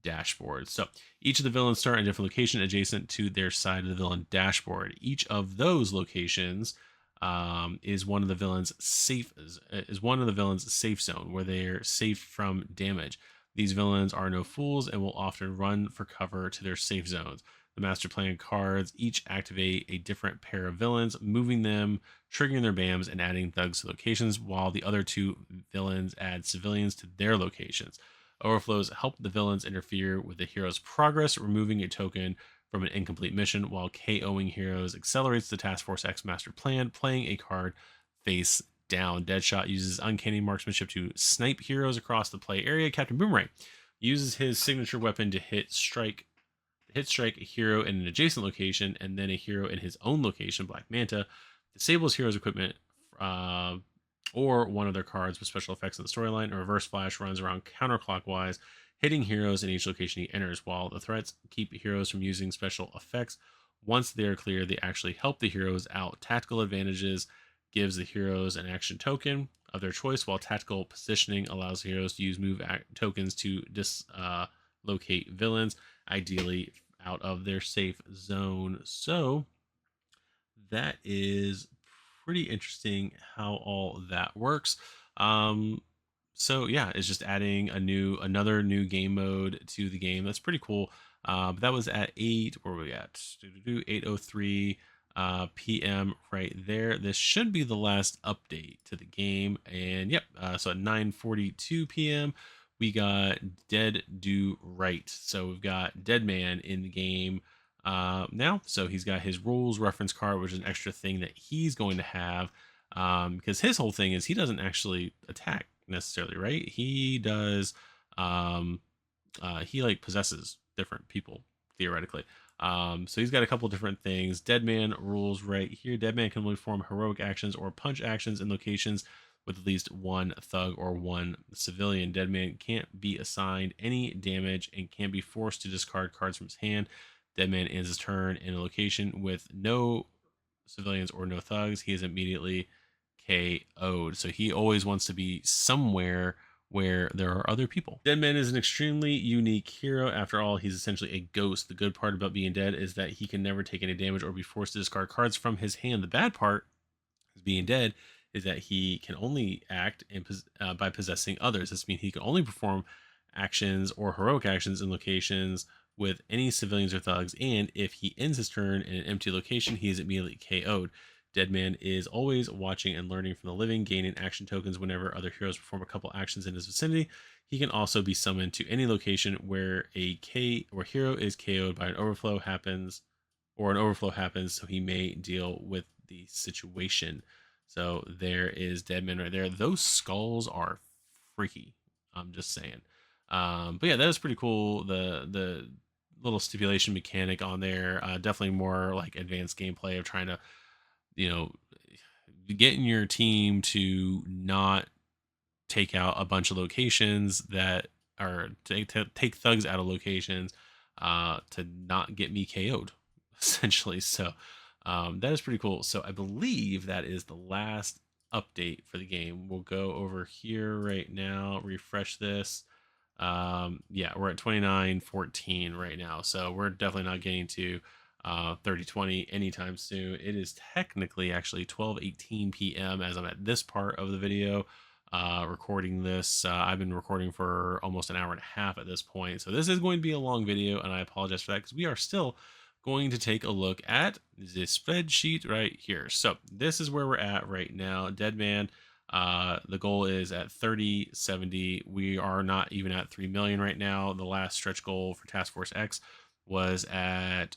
dashboard. So each of the villains start in a different location adjacent to their side of the villain dashboard. Each of those locations is one of the villains' safe zone, where they're safe from damage. These villains are no fools and will often run for cover to their safe zones. The master plan cards each activate a different pair of villains, moving them, triggering their BAMs, and adding thugs to locations, while the other 2 villains add civilians to their locations. Overflows help the villains interfere with the hero's progress, removing a token from an incomplete mission, while KOing heroes accelerates the Task Force X master plan, playing a card face down. Deadshot uses uncanny marksmanship to snipe heroes across the play area. Captain Boomerang uses his signature weapon to hit strike a hero in an adjacent location, and then a hero in his own location. Black Manta disables heroes' equipment or one of their cards with special effects in the storyline. A Reverse Flash runs around counterclockwise, hitting heroes in each location he enters, while the threats keep heroes from using special effects. Once they are clear, they actually help the heroes out. Tactical advantages gives the heroes an action token of their choice, while tactical positioning allows heroes to use move tokens to dislocate villains, ideally out of their safe zone. So that is pretty interesting how all that works. So yeah, it's just adding another new game mode to the game. That's pretty cool. But that was at 8:03 p.m. right there. This should be the last update to the game. And yep, so at 9:42 p.m. we got Dead Do Right. So we've got Dead Man in the game now. So he's got his rules reference card, which is an extra thing that he's going to have, because his whole thing is he doesn't actually attack necessarily, right? He does he like possesses different people theoretically. So he's got a couple different things. Deadman rules right here. Deadman can only perform heroic actions or punch actions in locations with at least one thug or one civilian. Deadman can't be assigned any damage and can be forced to discard cards from his hand. Deadman ends his turn in a location with no civilians or no thugs. He is immediately KO'd. So he always wants to be somewhere where there are other people. Deadman is an extremely unique hero. After all, he's essentially a ghost. The good part about being dead is that he can never take any damage or be forced to discard cards from his hand. The bad part is being dead is that he can only act by possessing others. This means he can only perform actions or heroic actions in locations with any civilians or thugs, and if he ends his turn in an empty location, he is immediately KO'd. Deadman is always watching and learning from the living, gaining action tokens whenever other heroes perform a couple actions in his vicinity. He can also be summoned to any location where a hero is KO'd by an overflow happens, so he may deal with the situation. So there is Deadman right there. Those skulls are freaky. I'm just saying. But yeah, that is pretty cool. The little stipulation mechanic on there, definitely more like advanced gameplay of trying to, you know, getting your team to not take out a bunch of locations that are to take thugs out of locations to not get me KO'd essentially. So that is pretty cool. So I believe that is the last update for the game. We'll go over here right now, refresh this. Yeah, we're at 29:14 right now, so we're definitely not getting to 30:20 anytime soon. It is technically actually 12:18 p.m. as I'm at this part of the video recording this. I've been recording for almost an hour and a half at this point, so this is going to be a long video, and I apologize for that because we are still going to take a look at the spreadsheet right here. So this is where we're at right now. Deadman, the goal is at 3070. We are not even at 3 million right now. The last stretch goal for Task Force X was at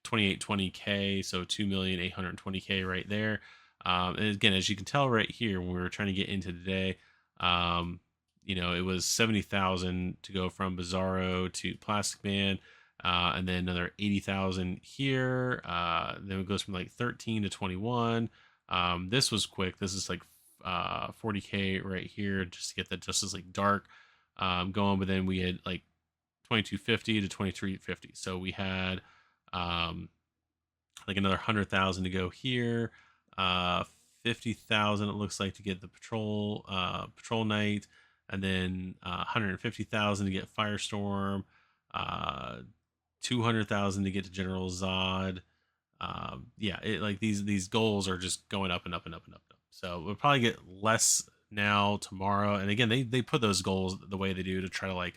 2820k, so 2,820k right there. And again, as you can tell right here, when we were trying to get into today, it was 70,000 to go from Bizarro to Plastic Man, and then another 80,000 here. Then it goes from like 13 to 21. This was quick. This is like 40k right here just to get that Justice League Dark going. But then we had like 2250 to 2350. So we had like another 100,000 to go here. 50,000 it looks like to get the patrol knight, and then 150,000 to get Firestorm. 200,000 to get to General Zod. Yeah, like these goals are just going up and up and up and up and up. So we'll probably get less now tomorrow. And again, they put those goals the way they do to try to like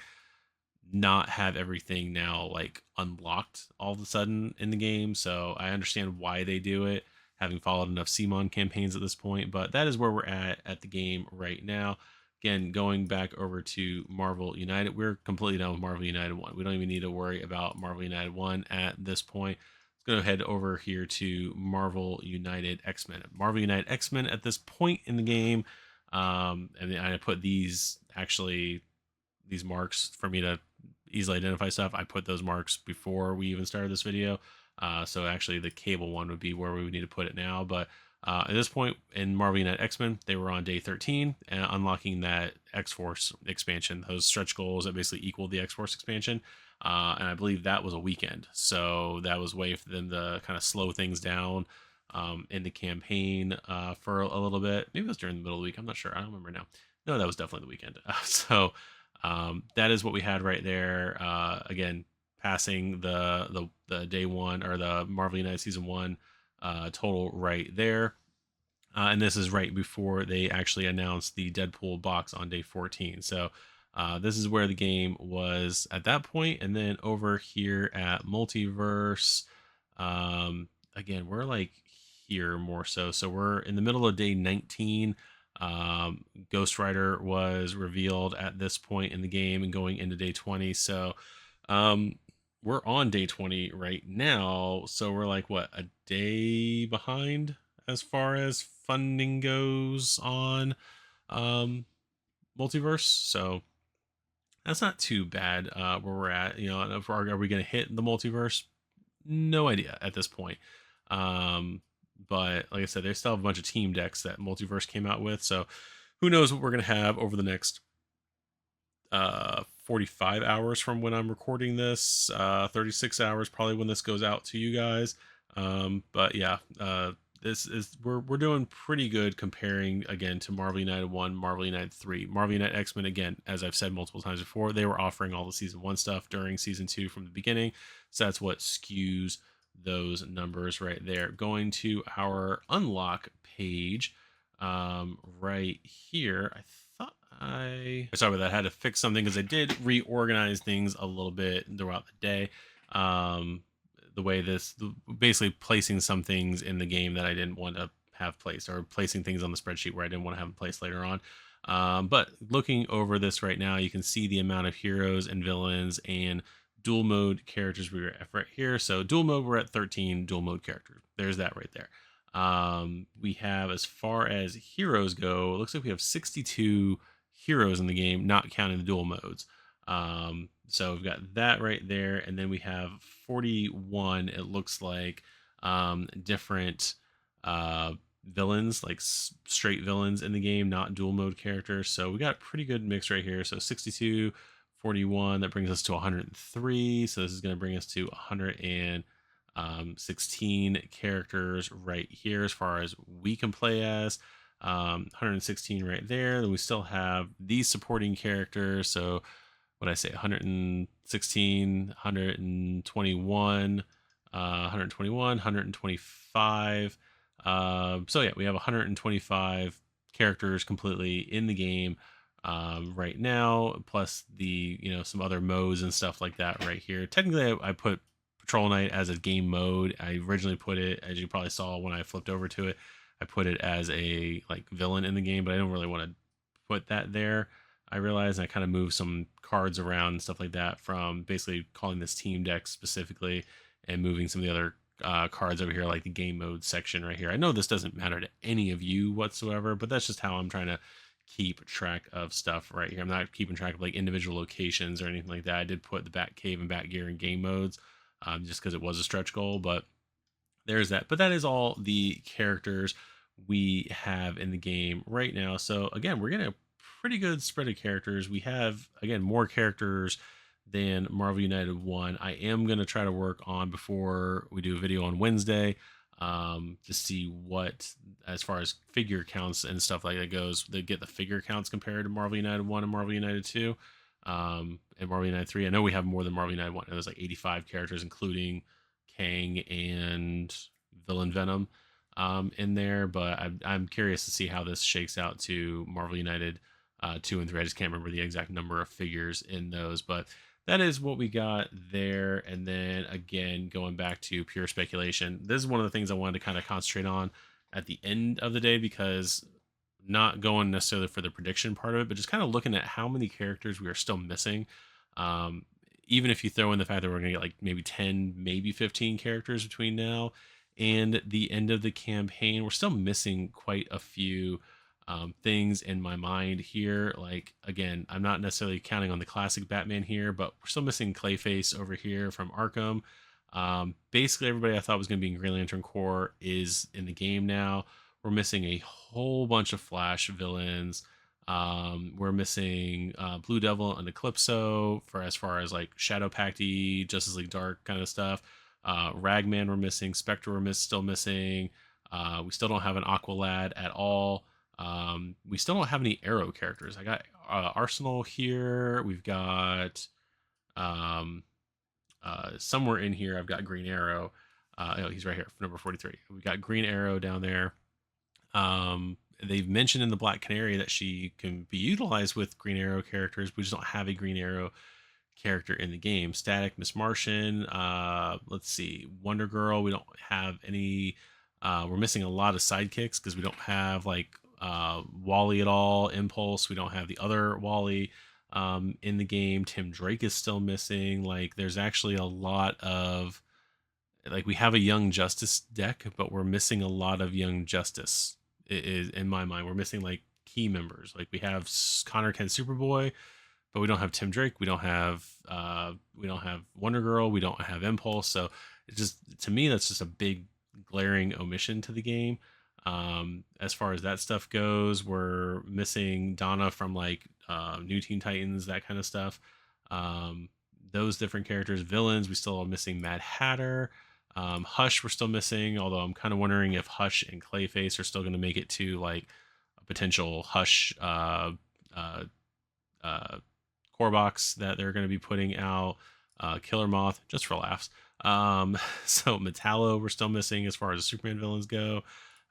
not have everything now like unlocked all of a sudden in the game. So I understand why they do it, having followed enough CMON campaigns at this point. But that is where we're at the game right now. Again, going back over to Marvel United, we're completely done with Marvel United 1. We don't even need to worry about Marvel United 1 at this point. Let's go head over here to Marvel United X-Men. Marvel United X-Men at this point in the game, and I put these marks for me to easily identify stuff. I put those marks before we even started this video. So actually the Cable one would be where we would need to put it now. But at this point in Marvel United X-Men, they were on day 13, unlocking that X-Force expansion, those stretch goals that basically equaled the X-Force expansion. And I believe that was a weekend. So that was a way for them to kind of slow things down in the campaign for a little bit. Maybe it was during the middle of the week. I'm not sure. I don't remember now. No, that was definitely the weekend. So that is what we had right there. Again, passing the day one or the Marvel United Season 1 total right there. And this is right before they actually announced the Deadpool box on day 14. So this is where the game was at that point. And then over here at Multiverse, again, we're like here more so. So we're in the middle of day 19. Ghost Rider was revealed at this point in the game and going into day 20. So we're on day 20 right now. So we're like, what, a day behind as far as funding goes on Multiverse. So That's not too bad where we're at. You know, are we going to hit the multiverse? No idea at this point. Um, but like I said, they still have a bunch of team decks that multiverse came out with. So who knows what we're going to have over the next 45 hours from when I'm recording this, 36 hours probably when this goes out to you guys. But yeah, this is we're doing pretty good comparing again to Marvel United 1, Marvel United 3, Marvel United X-Men. Again, as I've said multiple times before, they were offering all the season 1 stuff during season 2 from the beginning. So that's what skews those numbers right there. Going to our unlock page, right here. I thought sorry about that. I had to fix something because I did reorganize things a little bit throughout the day. The way basically placing some things in the game that I didn't want to have placed, or placing things on the spreadsheet where I didn't want to have them placed later on. But looking over this right now, you can see the amount of heroes and villains and dual mode characters we were at right here. So dual mode, we're at 13 dual mode characters. There's that right there. We have, as far as heroes go, it looks like we have 62 heroes in the game, not counting the dual modes. So we've got that right there, and then we have 41. It looks like different villains, like straight villains in the game, not dual mode characters. So we got a pretty good mix right here. So 62, 41, that brings us to 103. So this is going to bring us to 116 characters right here as far as we can play as. 116 right there. Then we still have these supporting characters. So what I say, 116, 121, 121, 125. So yeah, we have 125 characters completely in the game right now, plus the, you know, some other modes and stuff like that right here. Technically, I put Patrol Knight as a game mode. I originally put it, as you probably saw when I flipped over to it, I put it as a like villain in the game, but I don't really want to put that there. I realized I kind of moved some cards around and stuff like that, from basically calling this team deck specifically and moving some of the other cards over here, like the game mode section right here. I know this doesn't matter to any of you whatsoever, but that's just how I'm trying to keep track of stuff right here. I'm not keeping track of like individual locations or anything like that. I did put the Bat Cave and Bat Gear in game modes just because it was a stretch goal, but there's that. But that is all the characters we have in the game right now. So again, we're getting a pretty good spread of characters. We have, again, more characters than Marvel United 1. I am going to try to work on, before we do a video on Wednesday, to see what, as far as figure counts and stuff like that goes, they get the figure counts compared to Marvel United 1 and Marvel United 2, and Marvel United 3. I know we have more than Marvel United 1. It was like 85 characters, including Kang and Villain Venom in there, but I'm curious to see how this shakes out to Marvel United 2 and 3. I just can't remember the exact number of figures in those, but that is what we got there. And then again, going back to pure speculation, this is one of the things I wanted to kind of concentrate on at the end of the day, because not going necessarily for the prediction part of it, but just kind of looking at how many characters we are still missing. Um, Even if you throw in the fact that we're going to get like maybe 10, maybe 15 characters between now and the end of the campaign, we're still missing quite a few things in my mind here. Like, again, I'm not necessarily counting on the classic Batman here, but we're still missing Clayface over here from Arkham. Basically, everybody I thought was going to be in Green Lantern Corps is in the game now. We're missing a whole bunch of Flash villains. We're missing Blue Devil and Eclipso, for as far as like Shadow Pacty, Justice League Dark kind of stuff. Ragman we're missing. Spectre we're still missing. We still don't have an Aqualad at all. We still don't have any Arrow characters. I got Arsenal here. We've got somewhere in here I've got Green Arrow. Oh, he's right here, number 43. We've got Green Arrow down there. They've mentioned in the Black Canary that she can be utilized with Green Arrow characters. We just don't have a Green Arrow character in the game. Static, Miss Martian, let's see, Wonder Girl. We don't have any. We're missing a lot of sidekicks because we don't have like Wally at all. Impulse. We don't have the other Wally in the game. Tim Drake is still missing. Like, there's actually a lot of, like, we have a Young Justice deck, but we're missing a lot of Young Justice. It is, in my mind, we're missing like key members. Like, we have Connor Kent Superboy, but we don't have Tim Drake, we don't have Wonder Girl, we don't have Impulse. So it just, to me, that's just a big glaring omission to the game. As far as that stuff goes, we're missing Donna from like New Teen Titans, that kind of stuff. Um, those different characters, villains, we still are missing Mad Hatter. Hush, we're still missing, although I'm kind of wondering if Hush and Clayface are still going to make it to like a potential Hush uh, uh, core box that they're going to be putting out. Killer Moth, just for laughs. So Metallo, we're still missing as far as the Superman villains go.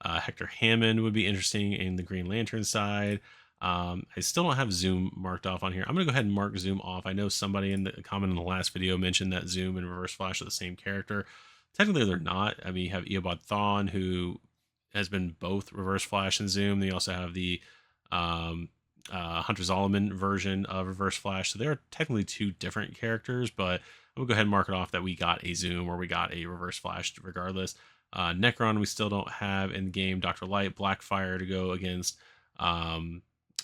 Hector Hammond would be interesting in the Green Lantern side. I still don't have Zoom marked off on here. I'm going to go ahead and mark Zoom off. I know somebody in the comment in the last video mentioned that Zoom and Reverse Flash are the same character. Technically, they're not. I mean, you have Eobard Thawne, who has been both Reverse Flash and Zoom. Then you also have the um, Hunter Zolomon version of Reverse Flash. So they are technically two different characters, but we'll go ahead and mark it off that we got a Zoom or we got a Reverse Flash regardless. Necron, we still don't have in the game. Dr. Light, Blackfire to go against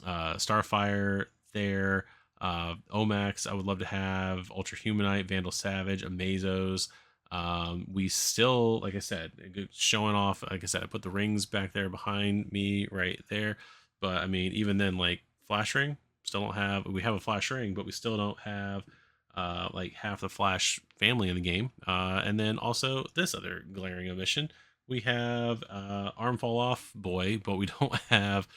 Starfire there. Omax, I would love to have. Ultra Humanite, Vandal Savage, Amazos. We still, like I said, showing off. Like I said, I put the rings back there behind me right there. But I mean, even then, like Flash Ring, still don't have. We have a Flash Ring, but we still don't have like half the Flash family in the game. And then also this other glaring omission, we have Arm Fall Off Boy, but we don't have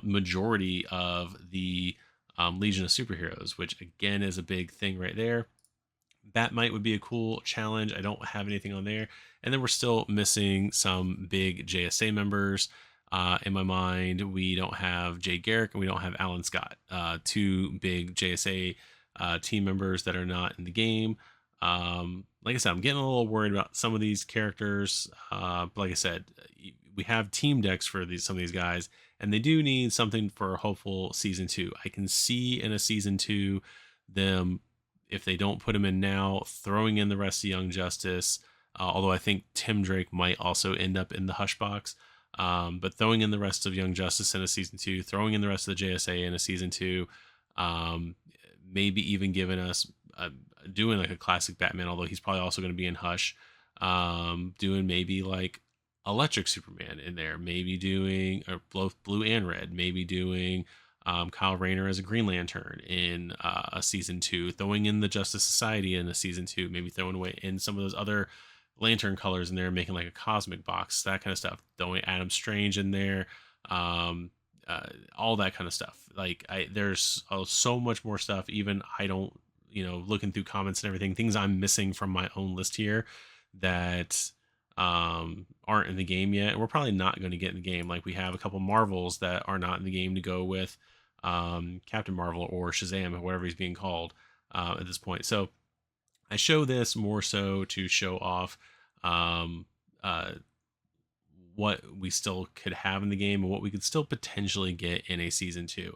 majority of the Legion of Superheroes, which again is a big thing right there. Batmite would be a cool challenge. I don't have anything on there. And then we're still missing some big JSA members. In my mind, we don't have Jay Garrick and we don't have Alan Scott, two big JSA team members that are not in the game. Like I said, I'm getting a little worried about some of these characters. But like I said, we have team decks for some of these guys, and they do need something for a hopeful season 2. I can see in a season 2 them, if they don't put him in now, throwing in the rest of Young Justice. Although I think Tim Drake might also end up in the Hush box. But throwing in the rest of Young Justice in a season 2, throwing in the rest of the JSA in a season 2, maybe even giving us doing like a classic Batman, although he's probably also going to be in Hush. Doing maybe like Electric Superman in there, maybe doing both blue and red, maybe doing Kyle Rayner as a Green Lantern in a season 2, throwing in the Justice Society in a season 2, maybe throwing away in some of those other Lantern colors in there, making like a cosmic box, that kind of stuff. Throwing Adam Strange in there, all that kind of stuff. Like there's so much more stuff. Even I don't, looking through comments and everything, things I'm missing from my own list here that aren't in the game yet. And we're probably not going to get in the game. Like we have a couple Marvels that are not in the game to go with Captain Marvel or Shazam or whatever he's being called at this point. So I show this more so to show off um, uh, what we still could have in the game and what we could still potentially get in a season 2.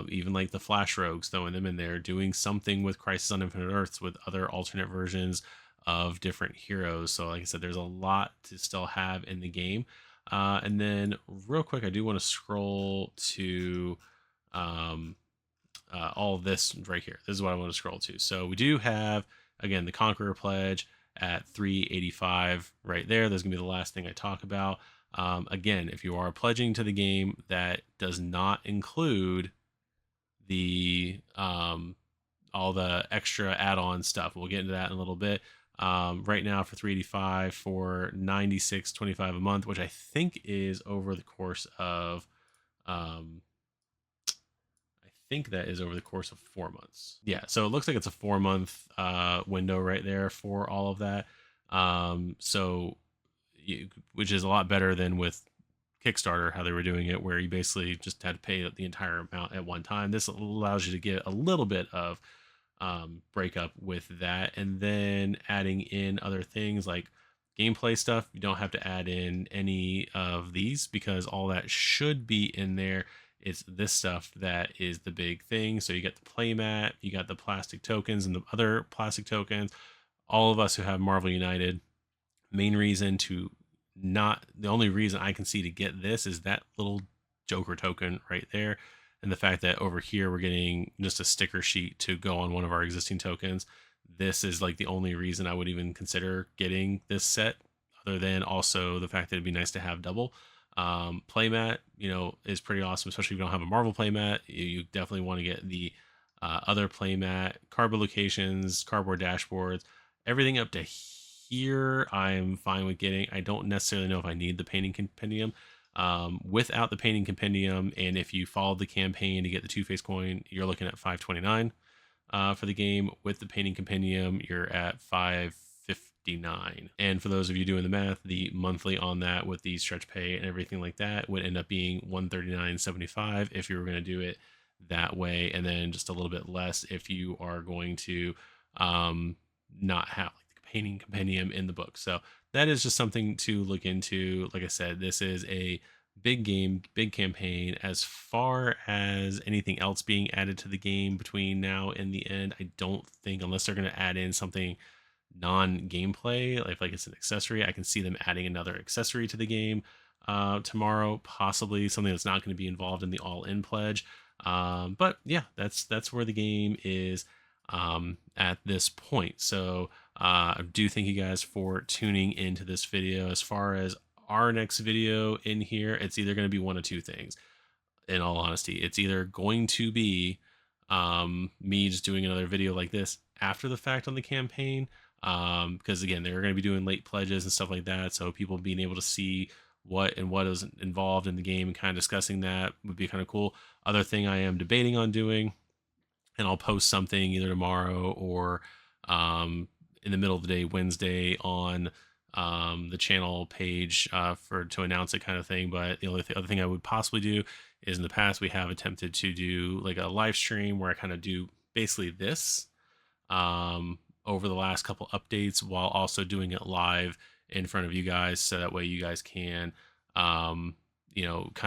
Even like the Flash Rogues, throwing them in there, doing something with Crisis on Infinite Earths with other alternate versions of different heroes. So like I said, there's a lot to still have in the game. And then real quick, I do want to scroll to all this right here. This is what I want to scroll to. So we do have, again, the Conqueror Pledge at 385 right there. That's going to be the last thing I talk about. Again, if you are pledging to the game, that does not include the all the extra add-on stuff. We'll get into that in a little bit. Right now for 385 for 96.25 a month, which I think is over the course of that is over the course of 4 months. Yeah, so it looks like it's a 4-month window right there for all of that. Which is a lot better than with Kickstarter, how they were doing it, where you basically just had to pay the entire amount at one time. This allows you to get a little bit of breakup with that, and then adding in other things like gameplay stuff. You don't have to add in any of these because all that should be in there. It's this stuff that is the big thing. So you get the playmat, you got the plastic tokens and the other plastic tokens. All of us who have Marvel United, the only reason I can see to get this is that little Joker token right there. and the fact that over here we're getting just a sticker sheet to go on one of our existing tokens, this is like the only reason I would even consider getting this set, other than also the fact that it'd be nice to have double. Playmat, is pretty awesome, especially if you don't have a Marvel playmat. You definitely want to get the other playmat, cardboard locations, cardboard dashboards, everything up to here. I'm fine with getting. I don't necessarily know if I need the painting compendium. Without the painting compendium, and if you follow the campaign to get the Two-Face coin, you're looking at 529 for the game. With the painting compendium, you're at 559. And for those of you doing the math, the monthly on that with the stretch pay and everything like that would end up being 139.75 if you were going to do it that way, and then just a little bit less if you are going to not have like the painting compendium in the book. So that is just something to look into. Like I said, this is a big game, big campaign. As far as anything else being added to the game between now and the end, I don't think, unless they're going to add in something non-gameplay, like it's an accessory, I can see them adding another accessory to the game tomorrow, possibly something that's not going to be involved in the all-in pledge. But yeah, that's where the game is at this point. So I do thank you guys for tuning into this video. As far as our next video in here, it's either going to be one of two things. In all honesty, it's either going to be me just doing another video like this after the fact on the campaign, because again, they're going to be doing late pledges and stuff like that, so people being able to see what is involved in the game and kind of discussing that would be kind of cool. Other thing I am debating on doing, and I'll post something either tomorrow or in the middle of the day, Wednesday, on the channel page to announce it, kind of thing. But the other thing I would possibly do is, in the past, we have attempted to do like a live stream where I kind of do basically this over the last couple updates, while also doing it live in front of you guys, so that way you guys can kind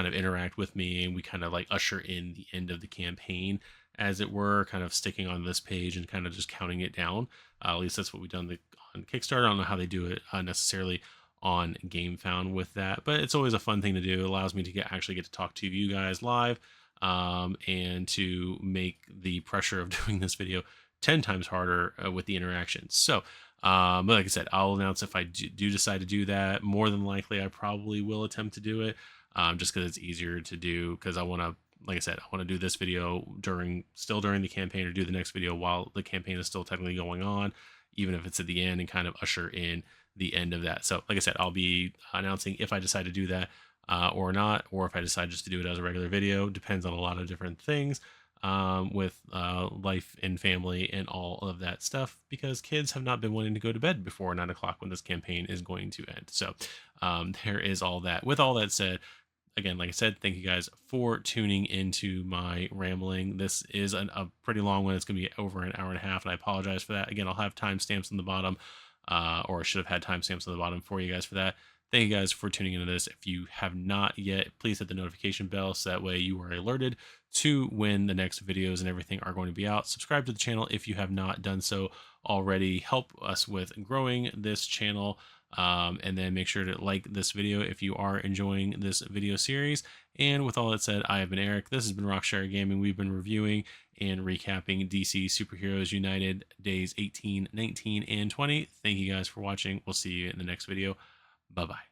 of interact with me, and we kind of like usher in the end of the campaign, as it were, kind of sticking on this page and kind of just counting it down. At least that's what we've done on Kickstarter. I don't know how they do it necessarily on Gamefound with that, but it's always a fun thing to do. It allows me to actually get to talk to you guys live, and to make the pressure of doing this video 10 times harder with the interactions. So but like I said, I'll announce if I do decide to do that. More than likely, I probably will attempt to do it, just because it's easier to do, because I want to, like I said, I want to do this video still during the campaign, or do the next video while the campaign is still technically going on, even if it's at the end, and kind of usher in the end of that. So like I said, I'll be announcing if I decide to do that or not, or if I decide just to do it as a regular video. Depends on a lot of different things with life and family and all of that stuff, because kids have not been wanting to go to bed before 9 o'clock when this campaign is going to end. So there is all that. With all that said, again, like I said, thank you guys for tuning into my rambling. This is a pretty long one. It's going to be over an hour and a half, and I apologize for that. Again, I'll have timestamps on the bottom, or I should have had timestamps on the bottom for you guys for that. Thank you guys for tuning into this. If you have not yet, please hit the notification bell, so that way you are alerted to when the next videos and everything are going to be out. Subscribe to the channel if you have not done so already. Help us with growing this channel. And then make sure to like this video if you are enjoying this video series. And with all that said, I have been Eric. This has been Rockshire Gaming. We've been reviewing and recapping DC Superheroes United days 18, 19, and 20. Thank you guys for watching. We'll see you in the next video. Bye-bye.